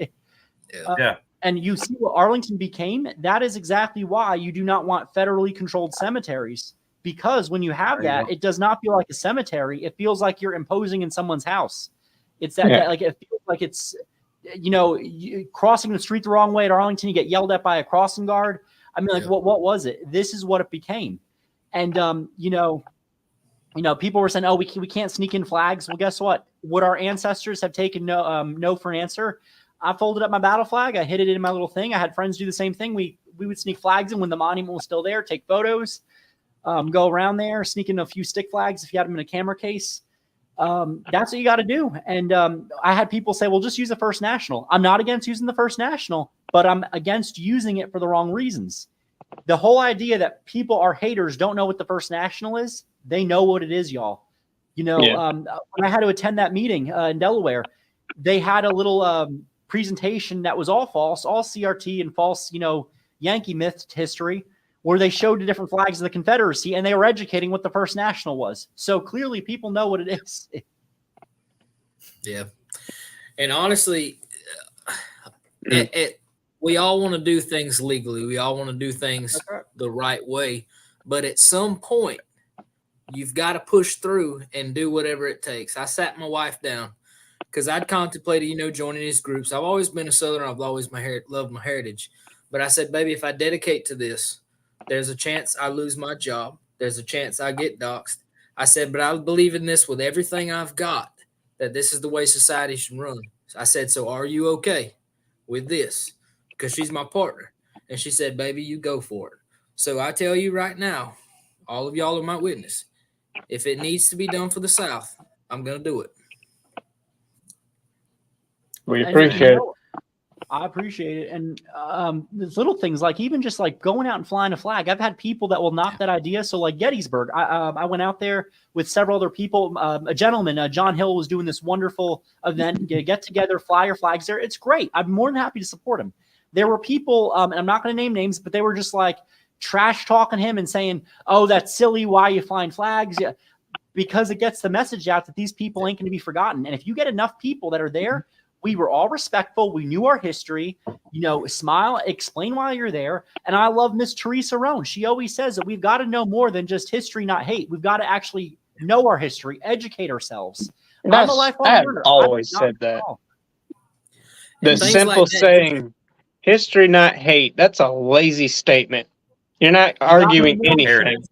And you see what Arlington became. That is exactly why you do not want federally controlled cemeteries, because when you have that, it does not feel like a cemetery. It feels like you're imposing in someone's house. It's that like it feels like it's, crossing the street the wrong way at Arlington, you get yelled at by a crossing guard. I mean, like, what was it? This is what it became. And, people were saying, oh, we can't sneak in flags. Well, guess what? Would our ancestors have taken no for an answer? I folded up my battle flag. I hid it in my little thing. I had friends do the same thing. We would sneak flags in when the monument was still there, take photos, go around there, sneak in a few stick flags if you had them in a camera case. That's what you got to do. And I had people say, well, just use the First National. I'm not against using the First National, but I'm against using it for the wrong reasons. The whole idea that people are haters don't know what the First National is. They know what it is, y'all. When I had to attend that meeting in Delaware, they had a little presentation that was all false, all CRT and false, Yankee myth history, where they showed the different flags of the Confederacy, and they were educating what the First National was. So clearly people know what it is. Yeah. And honestly, we all want to do things legally. We all want to do things the right way. But at some point, you've got to push through and do whatever it takes. I sat my wife down because I'd contemplated, joining these groups. I've always been a Southern. I've always loved my heritage. But I said, baby, if I dedicate to this, there's a chance I lose my job. There's a chance I get doxxed. I said, but I believe in this with everything I've got, that this is the way society should run. I said, so are you okay with this? Because she's my partner. And she said, baby, you go for it. So I tell you right now, all of y'all are my witness. If it needs to be done for the South, I'm going to do it. We appreciate it. I appreciate it. And there's little things like even just like going out and flying a flag. I've had people that will knock that idea. So like Gettysburg, I went out there with several other people. A gentleman, John Hill, was doing this wonderful event, get together, fly your flags there. It's great. I'm more than happy to support him. There were people, and I'm not going to name names, but they were just like trash talking him and saying, oh, that's silly. Why are you flying flags? Yeah, because it gets the message out that these people ain't going to be forgotten. And if you get enough people that are there, we were all respectful. We knew our history, smile, explain why you're there. And I love Miss Teresa Roan. She always says that we've got to know more than just history, not hate. We've got to actually know our history, educate ourselves. I've always said that. The simple like saying, history, not hate, that's a lazy statement. You're not arguing anything.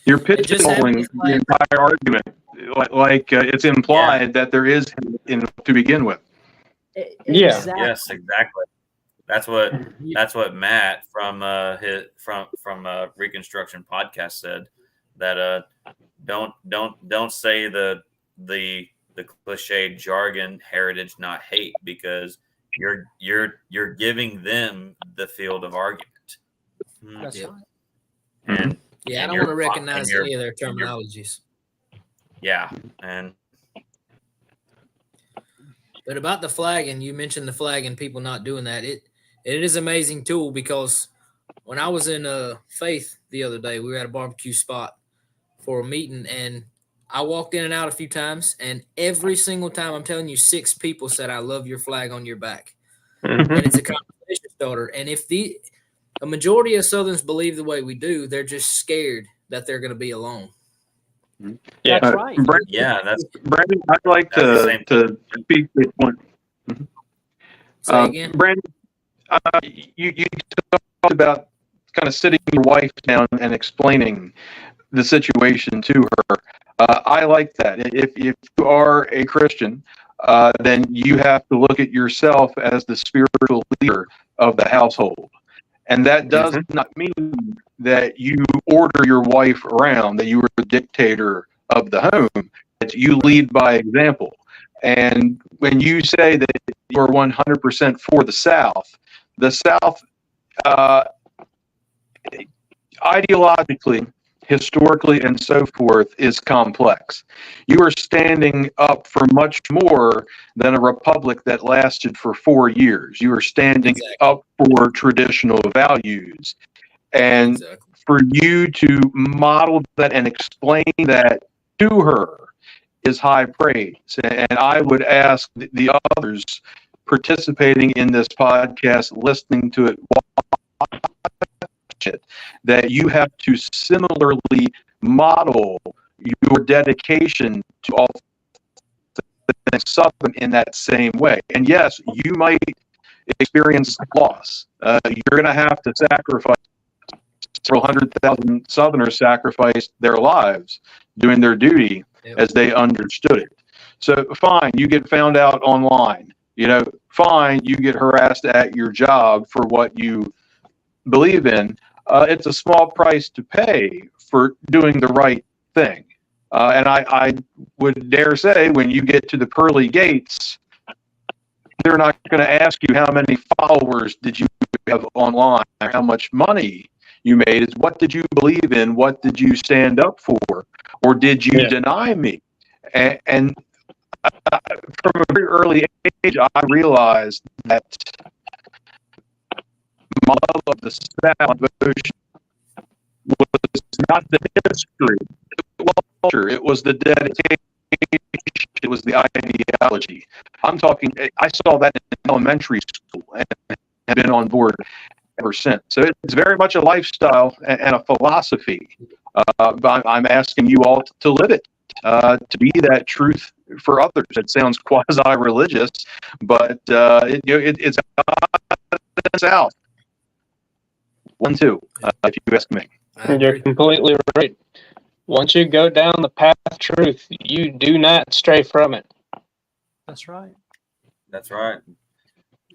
You're pigeonholing the entire argument. Like it's implied that there is to begin with. Exactly. Yes, exactly. That's what Matt from Reconstruction podcast said, that don't say the cliched jargon, heritage not hate, because you're giving them the field of argument. That's right. And I don't want to recognize any of their terminologies. Yeah, but about the flag, and you mentioned the flag and people not doing that, it is an amazing tool, because when I was in Faith the other day, we were at a barbecue spot for a meeting, and I walked in and out a few times, and every single time, I'm telling you, 6 people said, I love your flag on your back. And it's a conversation starter. And if a majority of Southerners believe the way we do, they're just scared that they're going to be alone. Yeah, that's right. Brandon, I'd like to speak to one. Say again? Brandon, you talked about kind of sitting your wife down and explaining the situation to her. I like that. If you are a Christian, then you have to look at yourself as the spiritual leader of the household. And that does not mean that you order your wife around, that you are the dictator of the home, that you lead by example. And when you say that you are 100% for the South ideologically, historically, and so forth is complex. You are standing up for much more than a republic that lasted for 4 years. You are standing up for traditional values. And for you to model that and explain that to her is high praise. And I would ask the others participating in this podcast, listening to it, that you have to similarly model your dedication to all things Southern in that same way. And yes, you might experience loss. You're going to have to sacrifice. Several 100,000 Southerners sacrificed their lives doing their duty as they understood it. So fine, you get found out online. Fine, you get harassed at your job for what you believe in. It's a small price to pay for doing the right thing. And I would dare say when you get to the pearly gates, they're not going to ask you how many followers did you have online or how much money you made. It's what did you believe in? What did you stand up for? Or did you deny me? And from a very early age, I realized that my love of the South was not the history, it was the dedication, it was the ideology. I'm talking, I saw that in elementary school and have been on board ever since. So it's very much a lifestyle and a philosophy. I'm asking you all to live it, to be that truth for others. It sounds quasi-religious, but it's South. 1-2, if you ask me. You're completely right. Once you go down the path of truth, you do not stray from it. That's right. That's right.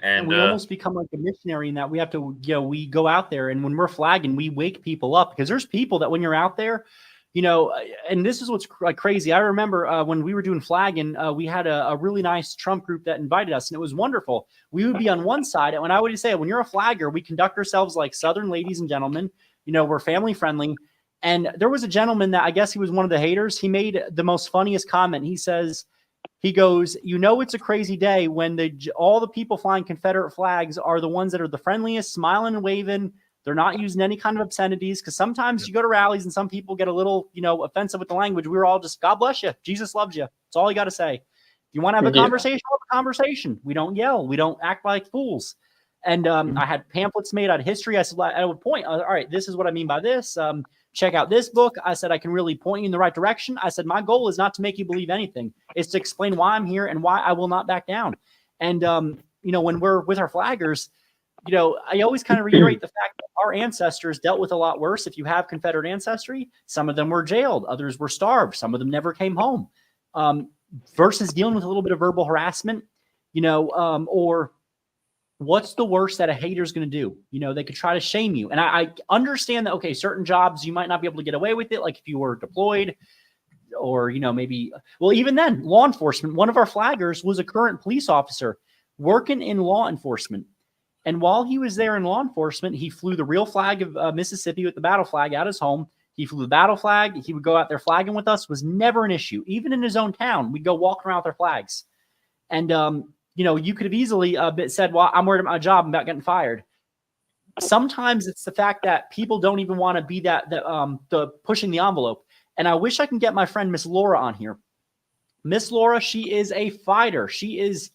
And we almost become like a missionary in that we have to, we go out there and when we're flagging, we wake people up because there's people that when you're out there, and this is what's crazy. I remember when we were doing flagging, we had a really nice Trump group that invited us and it was wonderful. We would be on one side. And when I would say, when you're a flagger, we conduct ourselves like Southern ladies and gentlemen, we're family friendly. And there was a gentleman that I guess he was one of the haters. He made the most funniest comment. He goes, it's a crazy day when all the people flying Confederate flags are the ones that are the friendliest, smiling and waving. They're not using any kind of obscenities because sometimes you go to rallies and some people get a little, offensive with the language. We were all just, God bless you. Jesus loves you. That's all you got to say. If you want to have a conversation, have a conversation. We don't yell. We don't act like fools. And I had pamphlets made out of history. I said, I would point, all right, this is what I mean by this. Check out this book. I said, I can really point you in the right direction. I said, my goal is not to make you believe anything. It's to explain why I'm here and why I will not back down. And, when we're with our flaggers, I always kind of reiterate the fact that our ancestors dealt with a lot worse. If you have Confederate ancestry, some of them were jailed. Others were starved. Some of them never came home. Versus dealing with a little bit of verbal harassment, or what's the worst that a hater is going to do? They could try to shame you. And I understand that, okay, certain jobs, you might not be able to get away with it. Like if you were deployed or, maybe, well, even then law enforcement, one of our flaggers was a current police officer working in law enforcement. And while he was there in law enforcement, he flew the real flag of Mississippi with the battle flag out his home. He flew the battle flag. He would go out there flagging with us, was never an issue. Even in his own town, we'd go walk around with our flags. And, you could have easily said, well, I'm worried about my job. I'm about getting fired. Sometimes it's the fact that people don't even want to be the pushing the envelope. And I wish I can get my friend, Miss Laura, on here. Miss Laura, she is a fighter. She is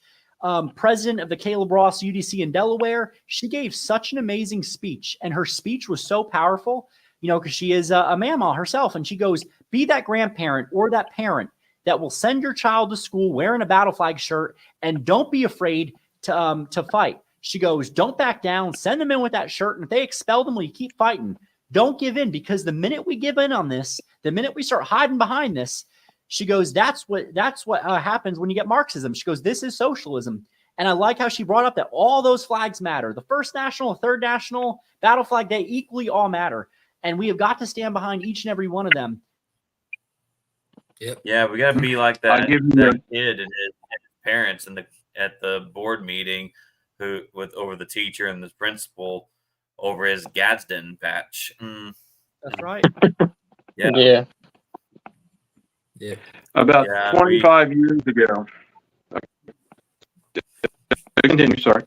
president of the Caleb Ross UDC in Delaware. She gave such an amazing speech, and her speech was so powerful, because she is a mama herself. And she goes, be that grandparent or that parent that will send your child to school wearing a battle flag shirt, and don't be afraid to fight. She goes, don't back down, send them in with that shirt. And if they expel them, you keep fighting. Don't give in, because the minute we give in on this, the minute we start hiding behind this, She goes, that's what happens when you get Marxism. She goes, this is socialism. And I like how she brought up that all those flags matter. The first national, third national, battle flag, they equally all matter. And we have got to stand behind each and every one of them. Yep. Yeah, we got to be like that kid and his parents at the board meeting over the teacher and the principal over his Gadsden patch. That's right. Yeah. About 25 years ago. Continue, sorry.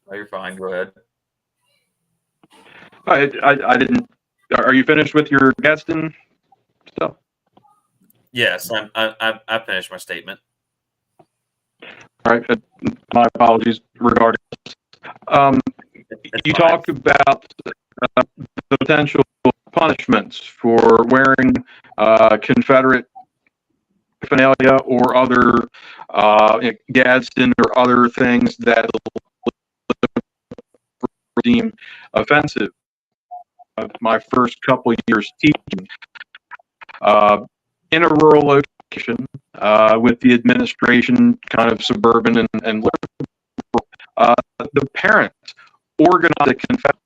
Oh, you're fine. Go ahead. I didn't. Are you finished with your Gadsden stuff? Yes, I finished my statement. All right. My apologies regarding this. You talked about the potential punishments for wearing Confederate paraphernalia or other Gadsden or other things that deem offensive. My first couple years teaching in a rural location with the administration kind of suburban and liberal, the parents organized a Confederate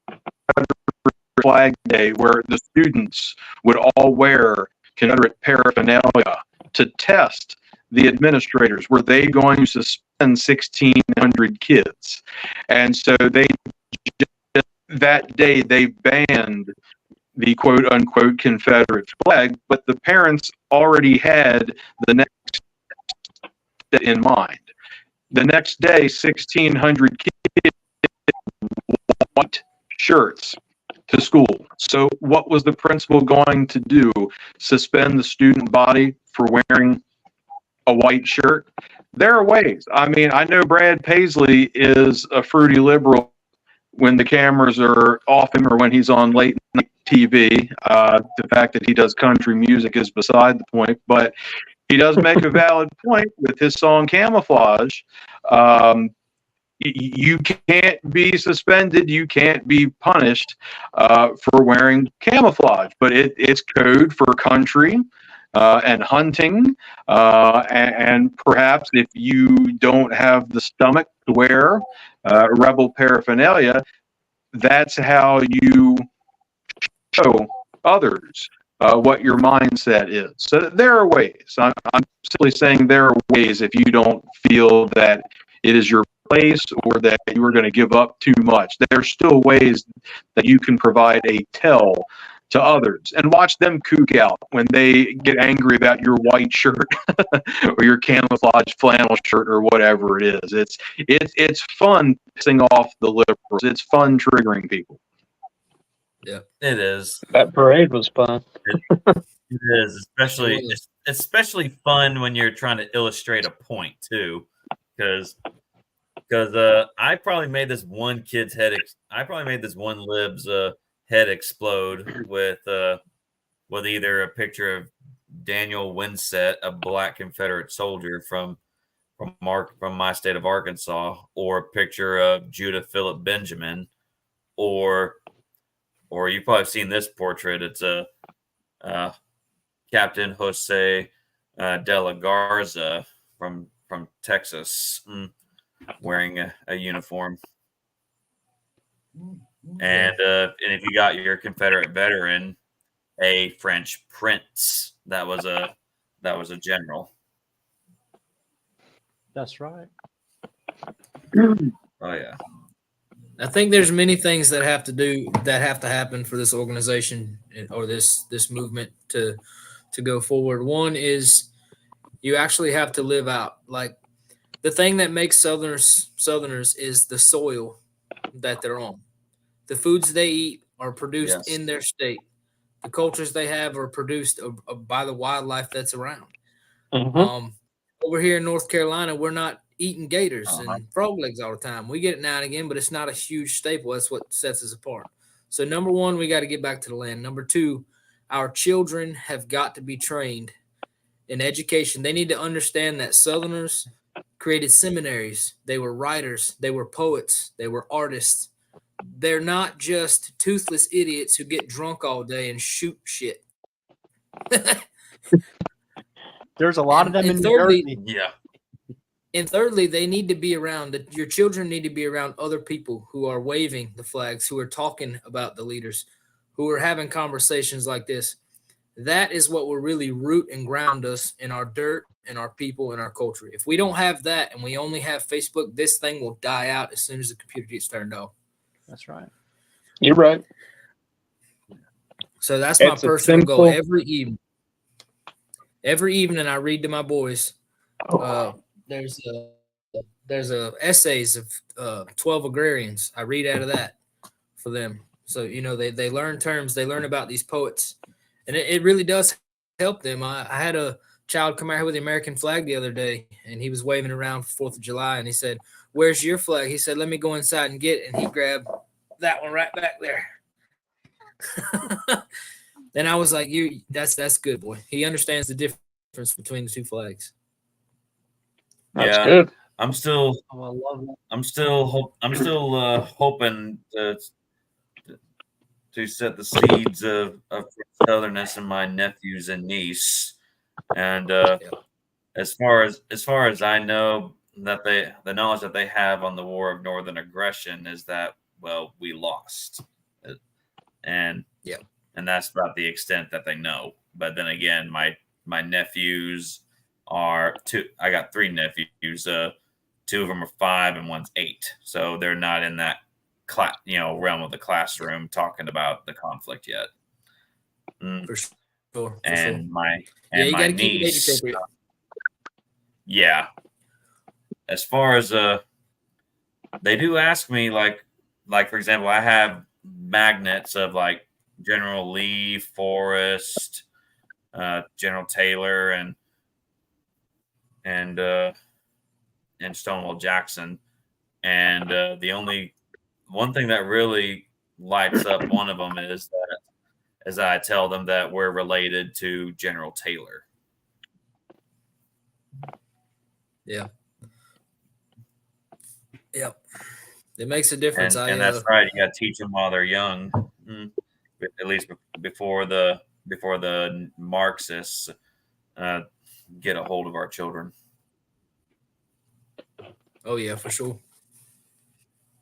Flag Day where the students would all wear Confederate paraphernalia to test the administrators. Were they going to suspend 1,600 kids? And so that day they banned the quote unquote Confederate flag, but the parents already had the next in mind. The next day, 1,600 kids wore white shirts to school. So what was the principal going to do? Suspend the student body for wearing a white shirt? There are ways. I mean, I know Brad Paisley is a fruity liberal when the cameras are off him or when he's on late night TV. The fact that he does country music is beside the point, but he does make a valid point with his song Camouflage. You can't be suspended, you can't be punished for wearing camouflage, but it's code for country and hunting, and perhaps if you don't have the stomach to wear rebel paraphernalia, that's how you show others what your mindset is. So there are ways. I'm simply saying there are ways if you don't feel that it is your place or that you are going to give up too much. There are still ways that you can provide a tell to others and watch them kook out when they get angry about your white shirt or your camouflage flannel shirt or whatever it is. It's fun pissing off the liberals. It's fun triggering people. Yeah, it is. That parade was fun. It is, especially fun when you're trying to illustrate a point too, because I probably made this one kid's head. I probably made this one lib's head explode with either a picture of Daniel Winsett, a black Confederate soldier from my state of Arkansas, or a picture of Judah Philip Benjamin, or you've probably seen this portrait. It's a Captain Jose de la Garza from Texas, wearing a uniform. And if you got your Confederate veteran, a French prince, that was a general. That's right. Oh yeah. I think there's many things that have to happen for this organization or this movement to go forward. One is you actually have to live out. Like, the thing that makes Southerners is the soil that they're on. The foods they eat are produced in their state. The cultures they have are produced by the wildlife that's around. Mm-hmm. Over here in North Carolina, we're not eating gators and frog legs all the time. We get it now and again, but it's not a huge staple. That's what sets us apart. So number one, we got to get back to the land. Number two, our children have got to be trained in education. They need to understand that Southerners created seminaries. They were writers. They were poets. They were artists. They're not just toothless idiots who get drunk all day and shoot shit. There's a lot of them in New Jersey. Yeah. And thirdly, they need to be around your children need to be around other people who are waving the flags, who are talking about the leaders, who are having conversations like this. That is what will really root and ground us in our dirt and our people and our culture. If we don't have that and we only have Facebook, this thing will die out as soon as the computer gets turned off. That's right. You're right. So that's my It's a personal goal. simple- Every evening I read to my boys. There's essays of 12 agrarians. I read out of that for them. So, they learn terms, they learn about these poets, and it really does help them. I had a child come out here with the American flag the other day, and he was waving around for 4th of July, and he said, "Where's your flag?" He said, "Let me go inside and get it." And he grabbed that one right back there. And I was like, that's good, boy. He understands the difference between the two flags. That's Yeah. good. I'm still Oh, I love that. I'm still hoping to set the seeds of southernness in my nephews and niece. And as far as I know, that the knowledge that they have on the War of Northern Aggression is that, well, we lost, and that's about the extent that they know. But then again, my nephews are two. I got 3 nephews. 2 of them are 5 and one's 8. So they're not in that realm of the classroom talking about the conflict yet. For sure. And my you my gotta keep it age niece, appropriate. yeah. As far as they do ask me, like for example, I have magnets of like General Lee, Forrest, General Taylor, and Stonewall Jackson, and the only one thing that really lights up one of them is that as I tell them that we're related to General Taylor. Yeah. Yep. It makes a difference. And that's right. You got to teach them while they're young, at least before the Marxists get a hold of our children. Oh yeah, for sure.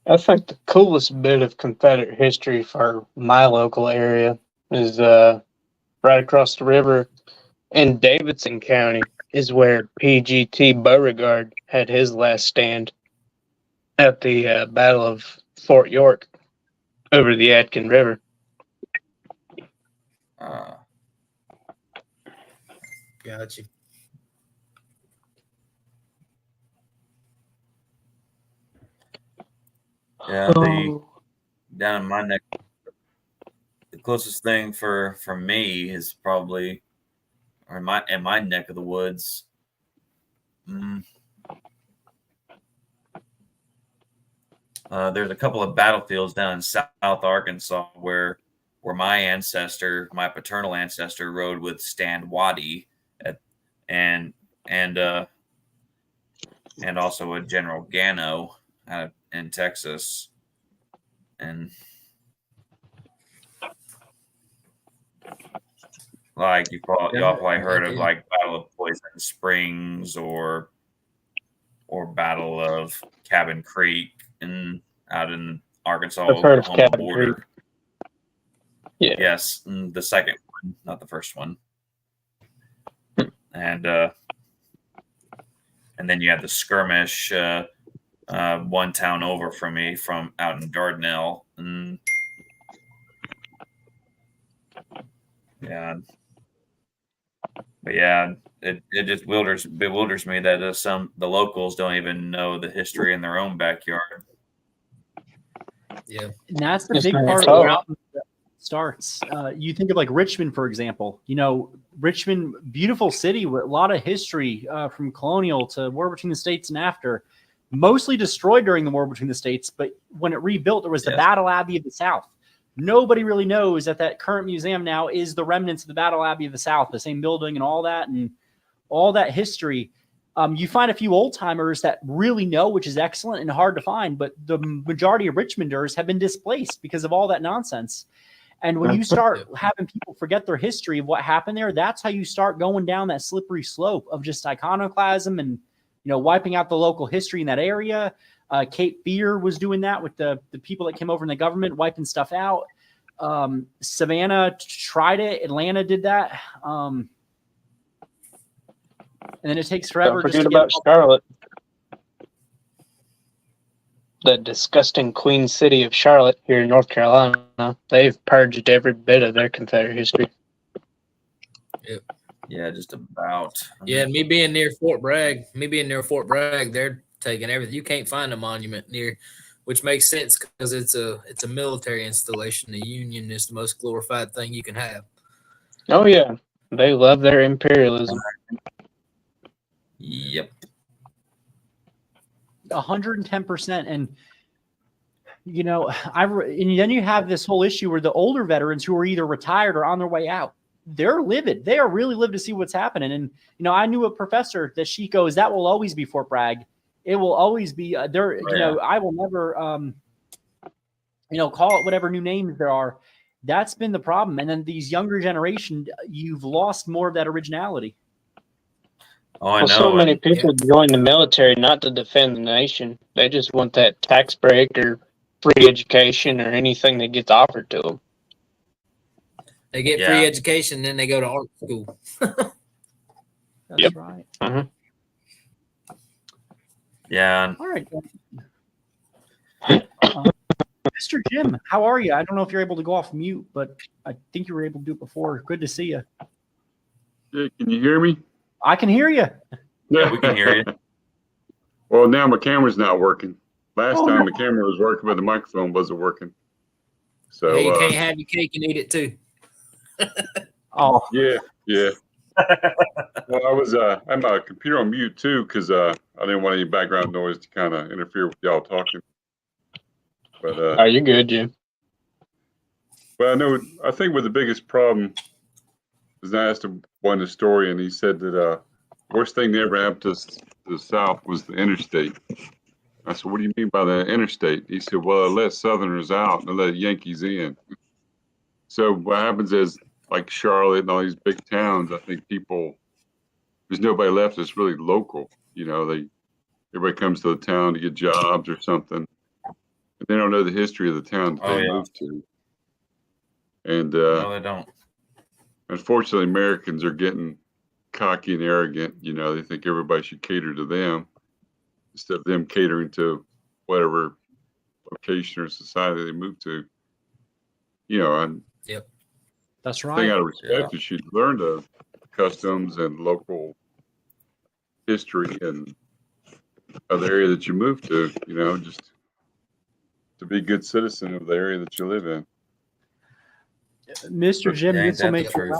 I think the coolest bit of Confederate history for my local area is right across the river in Davidson County is where PGT Beauregard had his last stand at the Battle of Fort York over the Yadkin River. Got you. Yeah, down in my neck, the closest thing for me is probably, or in my neck of the woods. There's a couple of battlefields down in South Arkansas where my paternal ancestor, rode with Stan Waddy, and also with General Gano in Texas, and like y'all probably heard of like Battle of Poison Springs or Battle of Cabin Creek out in Arkansas, I've heard of Oklahoma Cabin border. Creek. Yeah. Yes, the second one, not the first one. And then you had the skirmish one town over from me, from out in Dardanelle. Yeah. But yeah, it just bewilders me that the locals don't even know the history in their own backyard. Yeah. And that's the Yes, big ma'am. part Oh. of where it starts. You think of like Richmond, for example. Richmond, beautiful city with a lot of history from colonial to War Between the States and after. Mostly destroyed during the War Between the States, but when it rebuilt, there was the Battle Abbey of the South. Nobody really knows that current museum now is the remnants of the Battle Abbey of the South, the same building and all that history. You find a few old timers that really know, which is excellent and hard to find, but the majority of Richmonders have been displaced because of all that nonsense. And when you start having people forget their history of what happened there, that's how you start going down that slippery slope of just iconoclasm and, wiping out the local history in that area. Cape Fear was doing that with the people that came over in the government, wiping stuff out. Savannah tried it. Atlanta did that. And then it takes forever. Don't forget about Charlotte. The disgusting Queen City of Charlotte here in North Carolina. They've purged every bit of their Confederate history. Yeah, just about. Yeah, and me being near Fort Bragg, they're taking everything. You can't find a monument near, which makes sense because it's a military installation. The Union is the most glorified thing you can have. Oh yeah, they love their imperialism. Yep. 110%. And and then you have this whole issue where the older veterans who are either retired or on their way out, they're livid. They are really livid to see what's happening. And I knew a professor that she goes, that will always be Fort Bragg. It will always be there. I will never call it whatever new names there are. That's been the problem. And then these younger generation, you've lost more of that originality. Oh, I know. So many people join the military not to defend the nation. They just want that tax break or free education or anything that gets offered to them. They get free education, then they go to art school. That's right. Mm-hmm. Yeah. All right. Mr. Jim, how are you? I don't know if you're able to go off mute, but I think you were able to do it before. Good to see you. Yeah, can you hear me? I can hear you. Yeah, we can hear you. Well, now my camera's not working. Last time the camera was working, but the microphone wasn't working. So you can't have your cake and eat it too. Oh yeah. Well, I had my computer on mute too because I didn't want any background noise to kind of interfere with y'all talking. But are you good, Jim? Well, I think what the biggest problem is, I asked one historian. He said that worst thing that ever happened to the South was the interstate. I said, what do you mean by the interstate? He said, well, it let Southerners out and it let Yankees in. So what happens is, like Charlotte and all these big towns, I think there's nobody left that's really local. Everybody comes to the town to get jobs or something. And they don't know the history of the town that they moved to. And no, they don't. Unfortunately, Americans are getting cocky and arrogant. They think everybody should cater to them instead of them catering to whatever location or society they move to. That's The right. thing out of respect is you learn the customs and local history and of the area that you move to, just to be a good citizen of the area that you live in. Mr. Jim, this will make you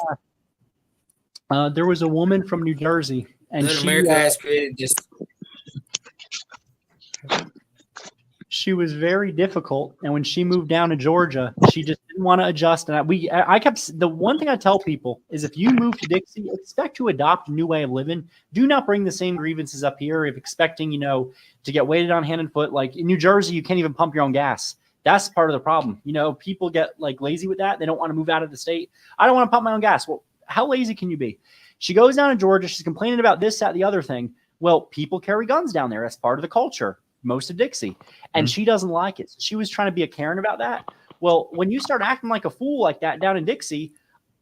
laugh. There was a woman from New Jersey, and America has created this. She was very difficult, and when she moved down to Georgia, she just didn't want to adjust. And I kept, the one thing I tell people is, if you move to Dixie, expect to adopt a new way of living. Do not bring the same grievances up here if expecting, to get waited on hand and foot. Like in New Jersey, you can't even pump your own gas. That's part of the problem. People get lazy with that. They don't want to move out of the state. I don't want to pump my own gas. Well, how lazy can you be? She goes down to Georgia. She's complaining about this, that, the other thing. Well, people carry guns down there. That's part of the culture. Most of Dixie, and she doesn't like it. She was trying to be a Karen about that. Well, when you start acting like a fool like that down in Dixie,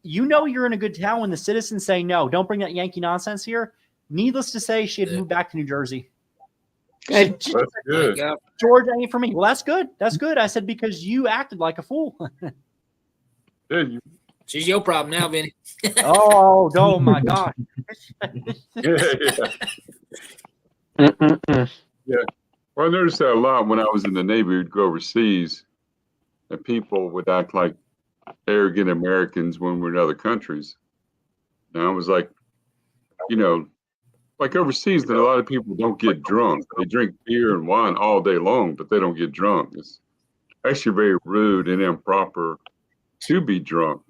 you're in a good town when the citizens say, no, don't bring that Yankee nonsense here. Needless to say, she had moved back to New Jersey. That's good. Georgia ain't for me. Well, that's good. That's good. I said, because you acted like a fool. She's your problem now, Vinny. Oh my God. Yeah. Well, I noticed that a lot when I was in the Navy. We'd go overseas, and people would act like arrogant Americans when we're in other countries. And I was like, like overseas, a lot of people don't get drunk. They drink beer and wine all day long, but they don't get drunk. It's actually very rude and improper to be drunk.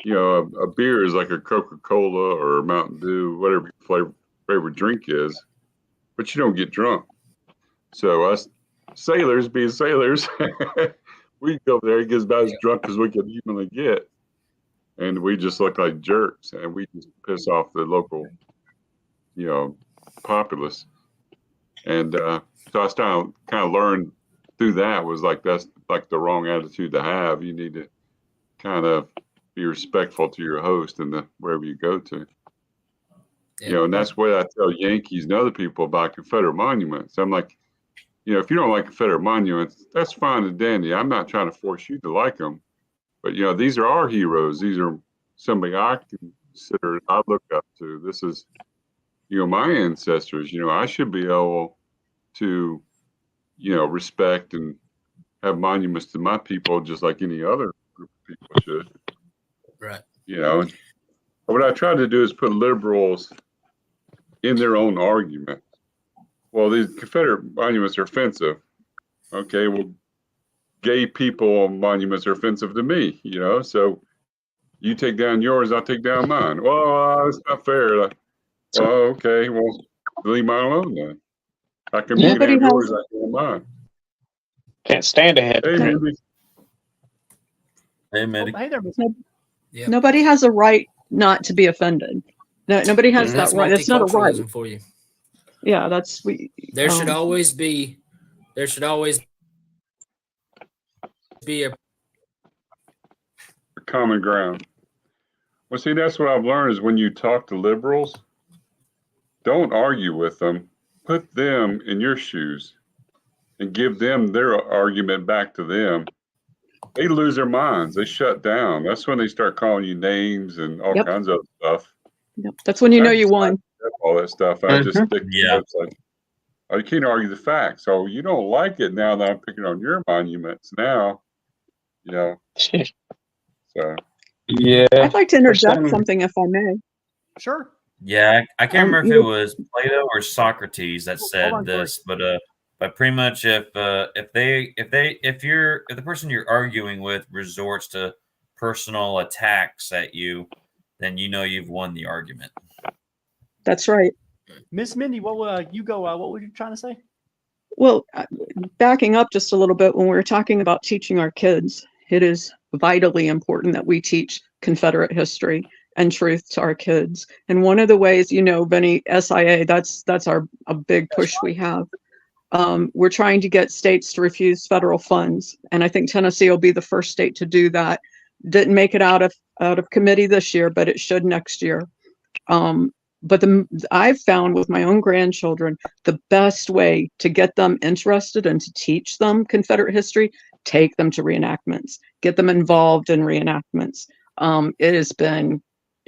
A beer is like a Coca-Cola or a Mountain Dew, whatever your favorite drink is, but you don't get drunk. So us sailors, being sailors, we go there. He gets about as drunk as we could humanly get, and we just look like jerks, and we just piss off the local, populace. And so I started kind of learned through that was like that's like the wrong attitude to have. You need to kind of be respectful to your host and wherever you go to. Yeah. And that's what I tell Yankees and other people about Confederate monuments. I'm like, if you don't like Confederate monuments, that's fine and dandy. I'm not trying to force you to like them, but these are our heroes. These are somebody I consider, I look up to. This is, my ancestors. I should be able to, respect and have monuments to my people just like any other group of people should. Right. What I try to do is put liberals in their own argument. Well, these Confederate monuments are offensive. Okay, well, gay people monuments are offensive to me, so you take down yours, I'll take down mine. Well, that's not fair. Well, okay, well, leave mine alone then. I can you can have yours, I can have mine. Can't stand ahead. Hey, Mindy. Hey, Mindy. Hey there, Miss. Yeah. Nobody has a right not to be offended. Nobody has that right. That's not a right. multiculturalism for you. Yeah, There should always be a Common ground. Well, see, that's what I've learned is when you talk to liberals, don't argue with them. Put them in your shoes and give them their argument back to them. They lose their minds. They shut down. That's when they start calling you names and all kinds of stuff. Yep. That's when you know you won. All that stuff. I just stick Yeah. it's like, you can't argue the facts. So you don't like it now that I'm picking on your monuments now, so. Yeah. I'd like to interject some- something if I may. Sure. Yeah, I can't remember if you- it was Plato or Socrates that said on, this, but pretty much if the person you're arguing with resorts to personal attacks at you, then you've won the argument. That's right. Miss Mindy, what you go? What were you trying to say? Well, backing up just a little bit, when we were talking about teaching our kids, it is vitally important that we teach Confederate history and truth to our kids. And one of the ways, Benny, SIA, that's a big push we have. We're trying to get states to refuse federal funds, and I think Tennessee will be the first state to do that. Didn't make it out of committee this year, but it should next year. But I've found with my own grandchildren, the best way to get them interested and to teach them Confederate history, take them to reenactments, get them involved in reenactments.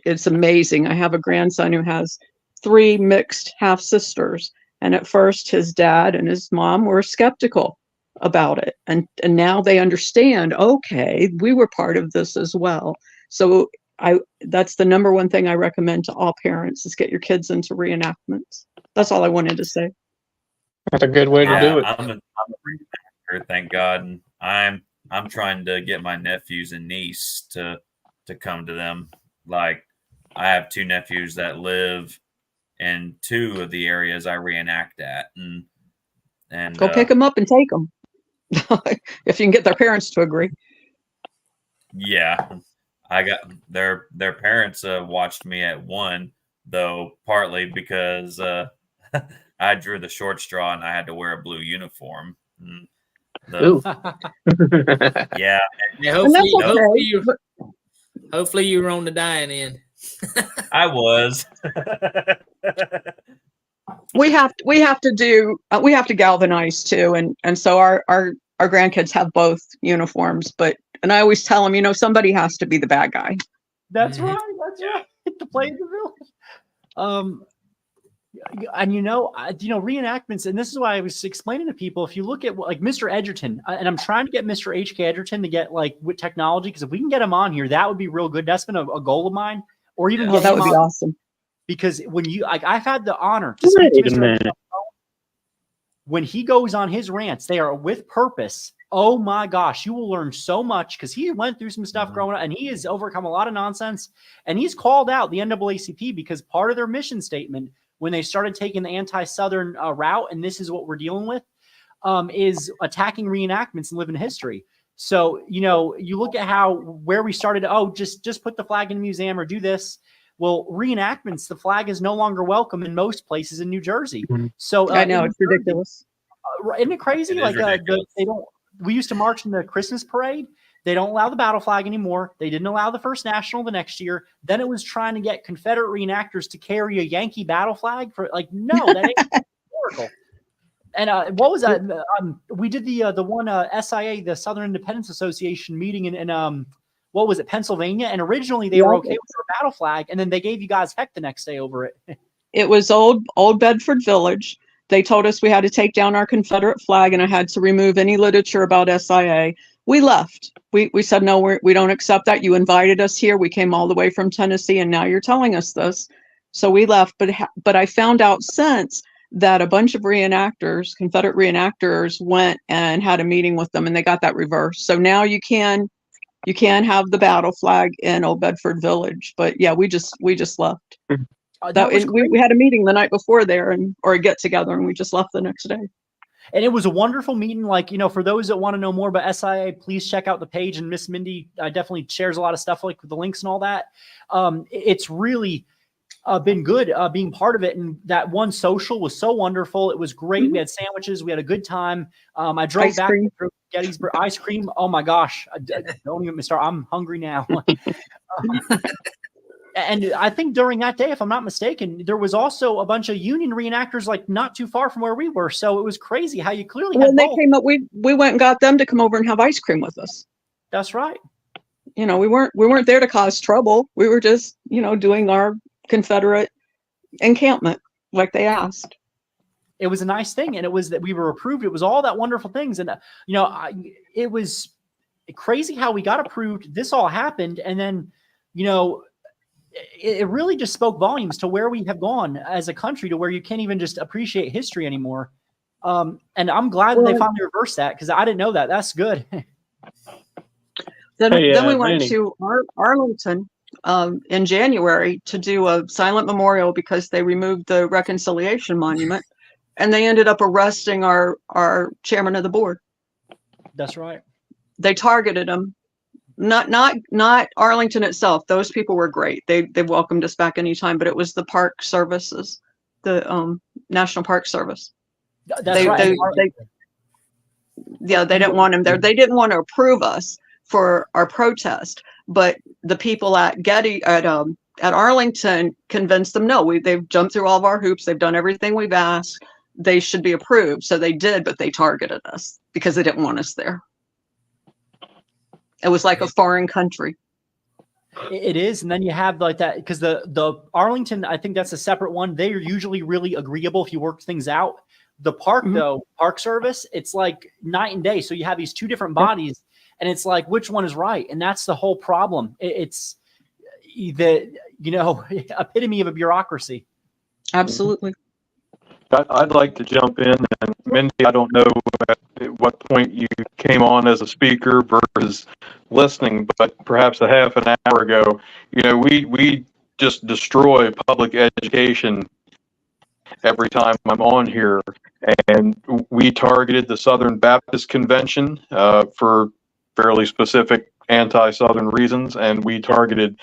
It's amazing. I have a grandson who has 3 mixed half sisters. And at first his dad and his mom were skeptical about it. And now they understand, okay, we were part of this as well. So that's the number one thing I recommend to all parents is get your kids into reenactments. That's all I wanted to say. That's a good way to do it. I'm a reenactor, thank God, and I'm trying to get my nephews and niece to come to them. Like I have 2 nephews that live in 2 of the areas I reenact at, and Go pick them up and take them if you can get their parents to agree. Yeah, I got their parents watched me at one, though partly because I drew the short straw and I had to wear a blue uniform. Ooh. Yeah, hopefully you were on the dying end. I was. We have to galvanize too, and so our grandkids have both uniforms, and I always tell them, somebody has to be the bad guy. That's right. That's right. To play the villain. And reenactments, and this is why I was explaining to people. If you look at like Mr. Edgerton, and I'm trying to get Mr. H.K. Edgerton to get like with technology, because if we can get him on here, that would be real good. That's been a goal of mine. Or even that would be awesome. Because when I've had the honor to speak to Mr. Edgerton, when he goes on his rants, they are with purpose. Oh my gosh, you will learn so much because he went through some stuff growing up and he has overcome a lot of nonsense. And he's called out the NAACP because part of their mission statement when they started taking the anti-Southern route, and this is what we're dealing with, is attacking reenactments and living history. So, you look at where we started, just put the flag in the museum or do this. Well, reenactments, the flag is no longer welcome in most places in New Jersey. So I know, it's ridiculous. Isn't it crazy? It is ridiculous. We used to march in the Christmas parade. They don't allow the battle flag anymore. They didn't allow the First National the next year. Then it was trying to get Confederate reenactors to carry a Yankee battle flag no, that ain't historical. And what was that? We did the one SIA, the Southern Independence Association meeting in what was it, Pennsylvania? And originally they were okay with our battle flag, and then they gave you guys heck the next day over it. It was old Bedford Village. They told us we had to take down our Confederate flag, and I had to remove any literature about SIA. We left. We said, no, we don't accept that. You invited us here. We came all the way from Tennessee, and now you're telling us this. So we left. But I found out since that a bunch of reenactors, Confederate reenactors, went and had a meeting with them, and they got that reversed. So now you can have the battle flag in Old Bedford Village. But yeah, we just left. We had a meeting the night before there, or a get together, and we just left the next day. And it was a wonderful meeting. For those that want to know more about SIA, please check out the page. And Miss Mindy definitely shares a lot of stuff with the links and all that. It's really been good being part of it. And that one social was so wonderful. It was great. Mm-hmm. We had sandwiches. We had a good time. I drove back through Gettysburg. Ice cream. Oh my gosh. Don't even start. I'm hungry now. And I think during that day, if I'm not mistaken, there was also a bunch of Union reenactors not too far from where we were. So it was crazy how you clearly had when they came up, we went and got them to come over and have ice cream with us. That's right. We weren't there to cause trouble. We were just, doing our Confederate encampment like they asked. It was a nice thing, and it was that we were approved. It was all that wonderful things, and it was crazy how we got approved. This all happened, and then it really just spoke volumes to where we have gone as a country, to where you can't even just appreciate history anymore. And I'm glad that they finally reversed that, because I didn't know that. That's good. Then we went to Arlington in January to do a silent memorial because they removed the Reconciliation Monument, and they ended up arresting our chairman of the board. That's right. They targeted him. Not Arlington itself. Those people were great. They welcomed us back anytime, but it was the park services, the National Park Service. That's right. They didn't want him there. They didn't want to approve us for our protest, but the people at Arlington convinced them, no, they've jumped through all of our hoops. They've done everything we've asked. They should be approved. So they did, but they targeted us because they didn't want us there. It was like a foreign country. It is. And then you have that, because the Arlington, I think that's a separate one. They are usually really agreeable if you work things out. The park, though, Park Service, it's like night and day. So you have these two different bodies, and it's like, which one is right? And that's the whole problem. It's the, epitome of a bureaucracy. Absolutely. I'd like to jump in, and Mindy, I don't know at what point you came on as a speaker versus listening, but perhaps a half an hour ago, we just destroy public education every time I'm on here, and we targeted the Southern Baptist Convention for fairly specific anti-Southern reasons, and we targeted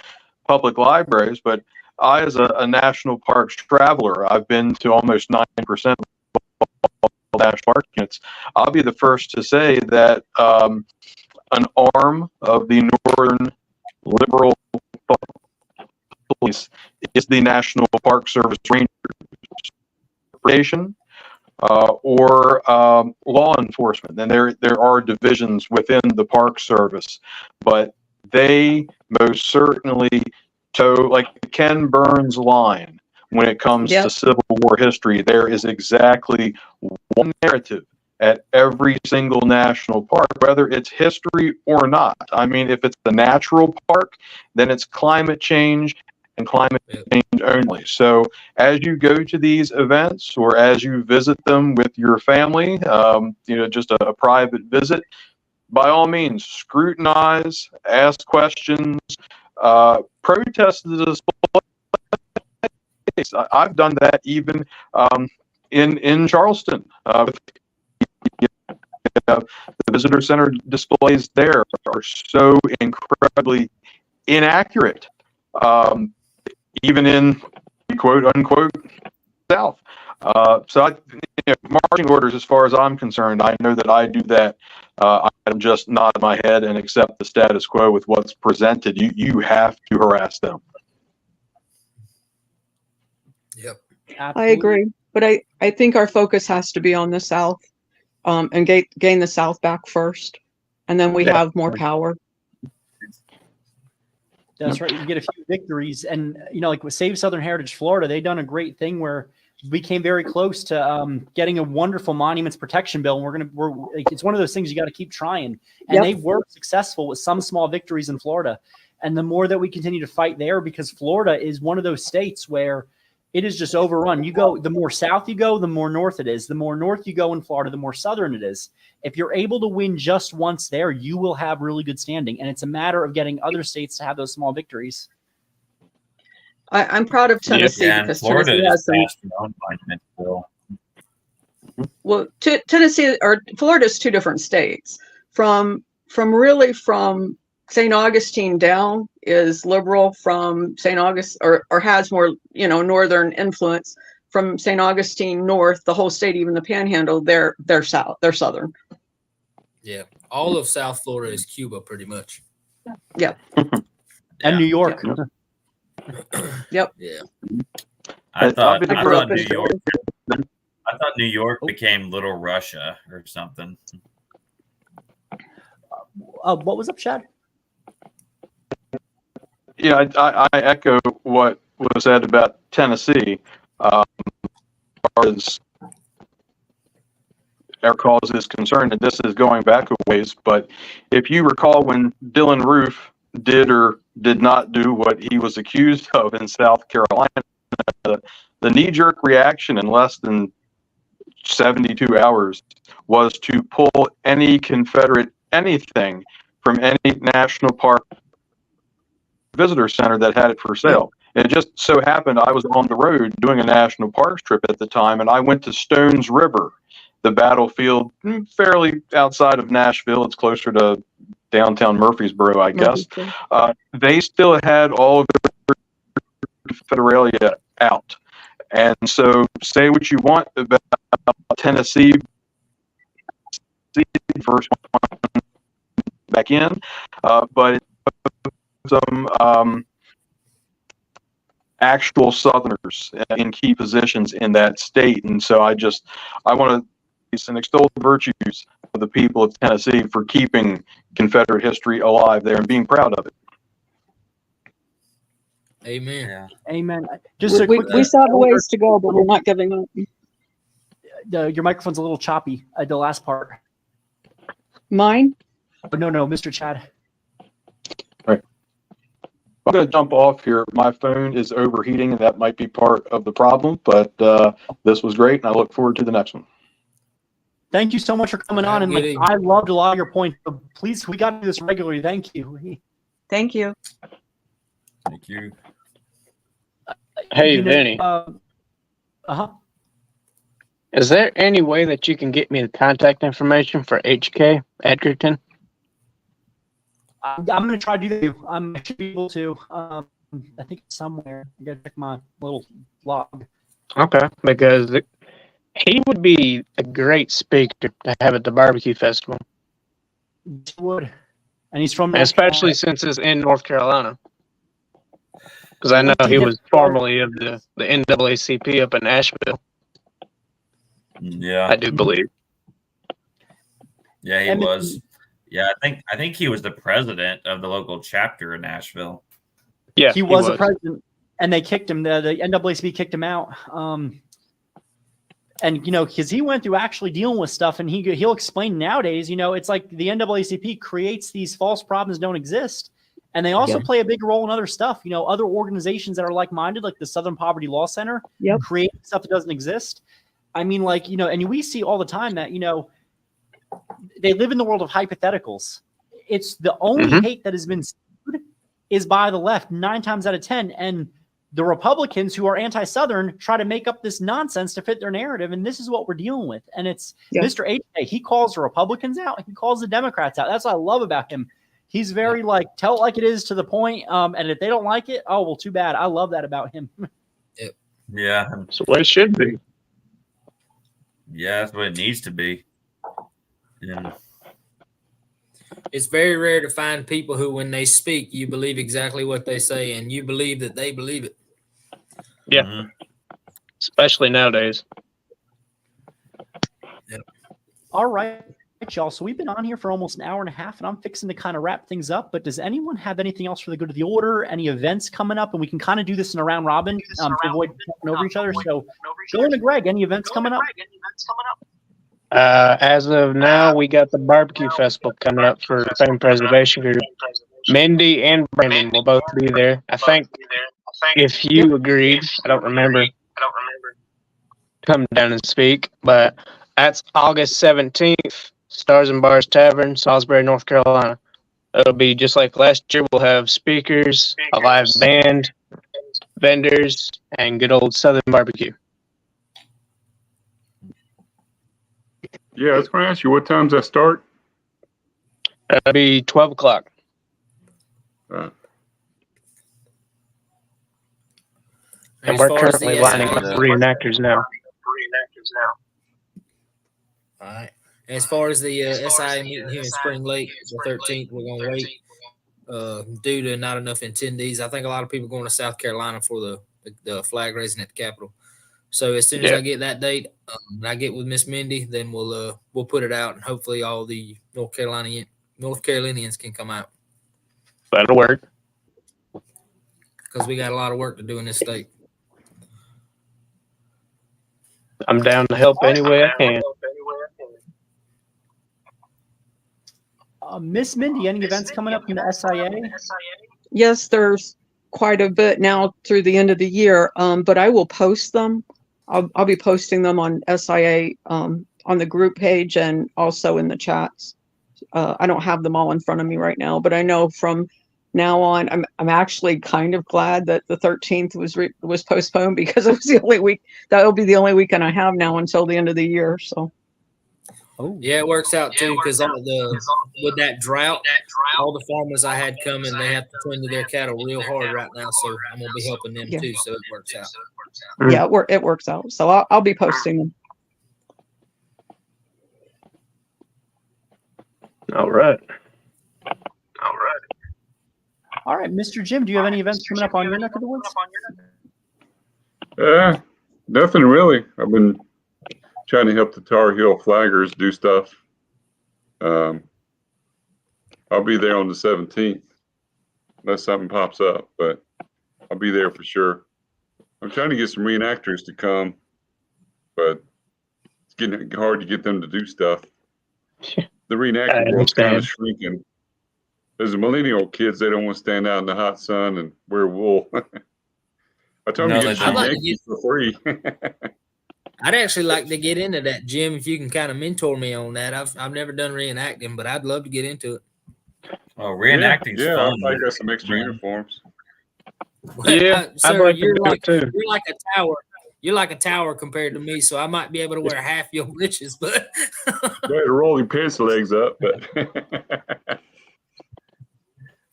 public libraries, but I, as a national parks traveler, I've been to almost 90% of all national park units. I'll be the first to say that an arm of the Northern Liberal Police is the National Park Service Ranger or law enforcement. And there are divisions within the Park Service, but they most certainly like the Ken Burns line when it comes to Civil War history. There is exactly one narrative at every single national park, whether it's history or not. I mean, if it's the natural park, then it's climate change and climate change only. So as you go to these events, or as you visit them with your family, just a private visit, by all means, scrutinize, ask questions, protest the display. I've done that even in Charleston with the visitor center displays there are so incredibly inaccurate, even in quote unquote South. So marching orders, as far as I'm concerned, I know that I do that. I'm just nod my head and accept the status quo with what's presented. You have to harass them. Yep. I agree, but I think our focus has to be on the South, and gain the South back first, and then we have more power. That's right. You get a few victories, and like with Save Southern Heritage Florida, they've done a great thing where we came very close to getting a wonderful monuments protection bill. And it's one of those things you got to keep trying, and they were successful with some small victories in Florida. And the more that we continue to fight there, because Florida is one of those states where it is just overrun. You go, the more south you go, the more north it is. The more north you go in Florida, the more southern it is. If you're able to win just once there, you will have really good standing. And it's a matter of getting other states to have those small victories. I'm proud of Tennessee because Florida Tennessee has passed their own monument bill. well, Tennessee or Florida is two different states. From St. Augustine down is liberal. From St. Augustine or has more northern influence. From St. Augustine north, the whole state, even the Panhandle, they're southern. Yeah, all of South Florida is Cuba, pretty much. Yep. And New York. Yep. Yeah. I thought New York Oh. became Little Russia or something. What was up, Chad? Yeah, I echo what was said about Tennessee. As our cause is concerned, and this is going back a ways, but if you recall when Dylan Roof did or did not do what he was accused of in South Carolina, the knee-jerk reaction in less than 72 hours was to pull any Confederate anything from any national park visitor center that had it for sale. It just so happened I was on the road doing a national parks trip at the time, and I went to Stones River, the battlefield fairly outside of Nashville. It's closer to downtown Murfreesboro, I guess. They still had all of their Confederalia out. And so say what you want about Tennessee, first one back in, but some actual Southerners in key positions in that state. And so I want to extol the virtues of the people of Tennessee for keeping Confederate history alive there and being proud of it. Amen. Yeah. Amen. Just a we quick, still have a ways to go, but we're not giving up. your microphone's a little choppy. The last part. Mine? But no, Mr. Chad. I'm going to jump off here. My phone is overheating, and that might be part of the problem, but this was great, and I look forward to the next one. Thank you so much for coming on. And I loved a lot of your points. So please, we got to do this regularly. Thank you. Thank you. Thank you. Hey, Vinny. Is there any way that you can get me the contact information for HK Edgerton? I'm going to try to do that. I should be able to. I think it's somewhere. I got to check my little log. Okay, because he would be a great speaker to have at the barbecue festival. He would. And he's from especially since it's in North Carolina. Because I know he was formerly of the NAACP up in Nashville. Yeah, I do believe. Yeah, he was. Yeah, I think he was the president of the local chapter in Nashville. Yeah, he was the president, and they kicked him. The NAACP kicked him out. And because he went through actually dealing with stuff, and he'll explain nowadays. It's like the NAACP creates these false problems that don't exist, and they also play a big role in other stuff. Other organizations that are like-minded, like the Southern Poverty Law Center, create stuff that doesn't exist. I mean, and we see all the time that they live in the world of hypotheticals. It's the only hate that has been spewed is by the left 9 times out of 10. And the Republicans who are anti-Southern try to make up this nonsense to fit their narrative, and this is what we're dealing with. And it's Mr. H.A. He calls the Republicans out. He calls the Democrats out. That's what I love about him. He's very tell it like it is to the point. And if they don't like it, oh well, too bad. I love that about him. Yeah. That's what it should be. Yeah, that's what it needs to be. Yeah. It's very rare to find people who, when they speak, you believe exactly what they say, and you believe that they believe it. Yeah. Mhm. Especially nowadays. All right, y'all. So we've been on here for almost an hour and a half, and I'm fixing to kind of wrap things up. But does anyone have anything else for the good of the order? Any events coming up? And we can kind of do this in a round robin to avoid talking over each other. So going to Greg, any events coming up? As of now, we got the barbecue festival coming up for the Fame Preservation Group. Mindy and Brandon will both be there. I think if you agreed, I don't remember, come down and speak. But that's August 17th, Stars and Bars Tavern, Salisbury, North Carolina. It'll be just like last year. We'll have speakers, a live band, vendors, and good old Southern barbecue. Yeah, I was going to ask you, what times that start? It'll be 12 o'clock. And And as we're far as the currently lining up SIA, reenactors now. all right. As far as the SIA meeting here in Spring Lake, the 13th, we're going to wait due to not enough attendees. I think a lot of people going to South Carolina for the flag raising at the Capitol. So as soon as I get that date, and I get with Miss Mindy, then we'll put it out, and hopefully all the North Carolinians can come out, That'll work. because we got a lot of work to do in this state. I'm down to help any way I can. Miss Mindy, any events coming up in the SIA? Yes, there's quite a bit now through the end of the year, but I will post them. I'll be posting them on SIA on the group page and also in the chats. I don't have them all in front of me right now, but I know from now on, I'm actually kind of glad that the 13th was postponed, because it was the only week. That'll be the only weekend I have now until the end of the year. So. Oh, Yeah, it works out too, because with that drought, all the farmers I had coming, they have to tend to their cattle real hard right now. So I'm gonna be helping them too. So it works out. Yeah, it works out. So I'll be posting them. All right. all right, Mr. Jim, do you have any events coming up on your neck of the woods? Nothing really. I've been trying to help the Tar Heel Flaggers do stuff. I'll be there on the 17th, unless something pops up, but I'll be there for sure. I'm trying to get some reenactors to come, but it's getting hard to get them to do stuff. The reenactor world's kind of shrinking. There's the millennial kids, they don't want to stand out in the hot sun and wear wool. I told them to get some Yankees for free. I'd actually like to get into that, Jim, if you can kind of mentor me on that. I've never done reenacting, but I'd love to get into it. Oh, reenacting's fun. I got some extra uniforms. Yeah, I'd like to do it too. You're like a tower. You're like a tower compared to me, so I might be able to wear half your riches, but Go ahead, roll your pants legs up, but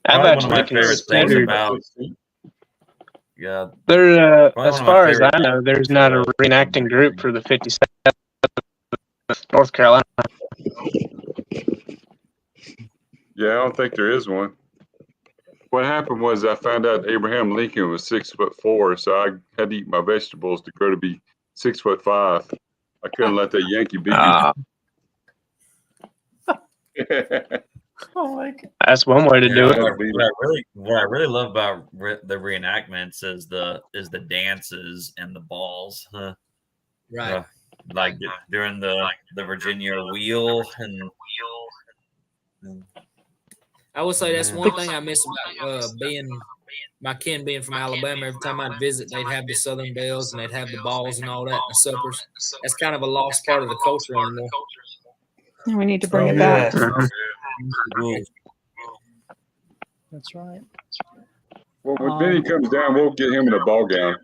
I've One of my actually favorite things considered. about There, Probably as one of my far as favorite- I know, there's not a reenacting group for the 57th North Carolina. yeah, I don't think there is one. What happened was I found out Abraham Lincoln was 6'4", so I had to eat my vegetables to grow to be 6'5". I couldn't let that Yankee beat me. Oh my God. That's one way to do it. What I really love about the reenactments is the dances and the balls, huh? right. Like during the Virginia wheel and I will say that's one thing I miss about my kin being from Alabama. Every time I'd visit, they'd have the Southern bells and they'd have the balls and all that, and the suppers. That's kind of a lost part of the culture anymore. We need to bring it back. That's right. Well, when Vinny comes down, we'll get him in a ball gown.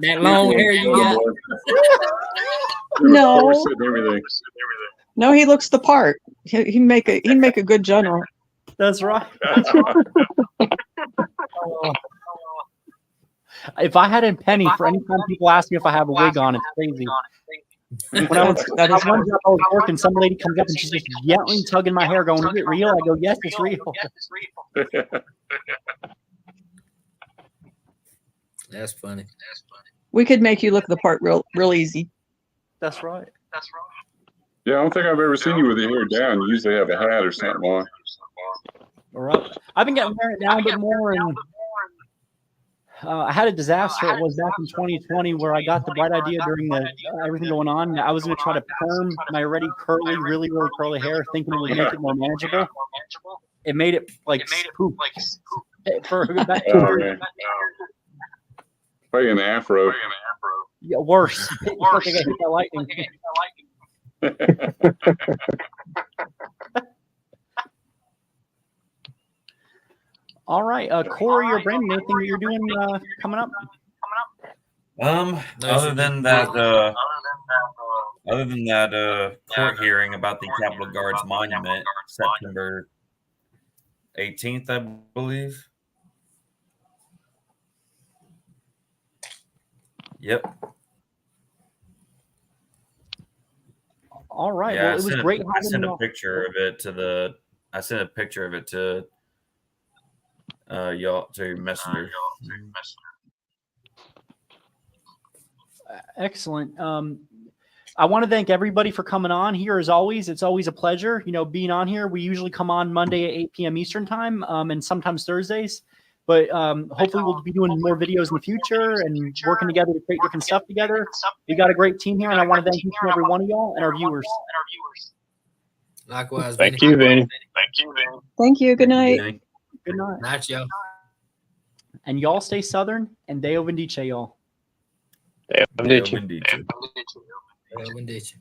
That long hair you got. No. Corset and everything. No, he looks the part. He'd make a good general. That's right. If I had a penny for any time people ask me if I have a wig on, it's crazy. When I was That is one job I was working, some lady comes up and she's just gently tugging my hair, going, "Is it real?" I go, "Yes, it's real." That's funny. We could make you look the part real easy. That's right. Yeah, I don't think I've ever seen you with your hair down. You usually have a hat or something on. All right. I've been getting wearing it down a bit more, and I had a disaster. It was back in 2020 where I got the bright idea during the everything going on. I was going to try to perm my already curly, really curly hair, thinking it would make it more manageable. It made it like poop for about 2 weeks. Probably an afro. Yeah, worse. It looked like I hit by lightning. All right, Corey or Brandon, anything that you're doing coming up? Other than that court hearing about the Capitol Guard's monument, September 18th, I believe. Yep. All right. Yeah, Well, it was great I having sent you a all. picture of it to y'all, to your messenger. Excellent. I want to thank everybody for coming on here. As always, it's always a pleasure, being on here. We usually come on Monday at 8 p.m. Eastern time, and sometimes Thursdays. But hopefully we'll be doing more videos in the future and working together to create different stuff together. We got a great team here, and I want to thank each and every one of y'all and our viewers. Likewise. Thank you, Vinny. Thank you. Good night. Vinny. Good night. Night, y'all. And y'all stay Southern, and Deo Vindice, y'all. Deo Vindice. Vindice. Well, when did you?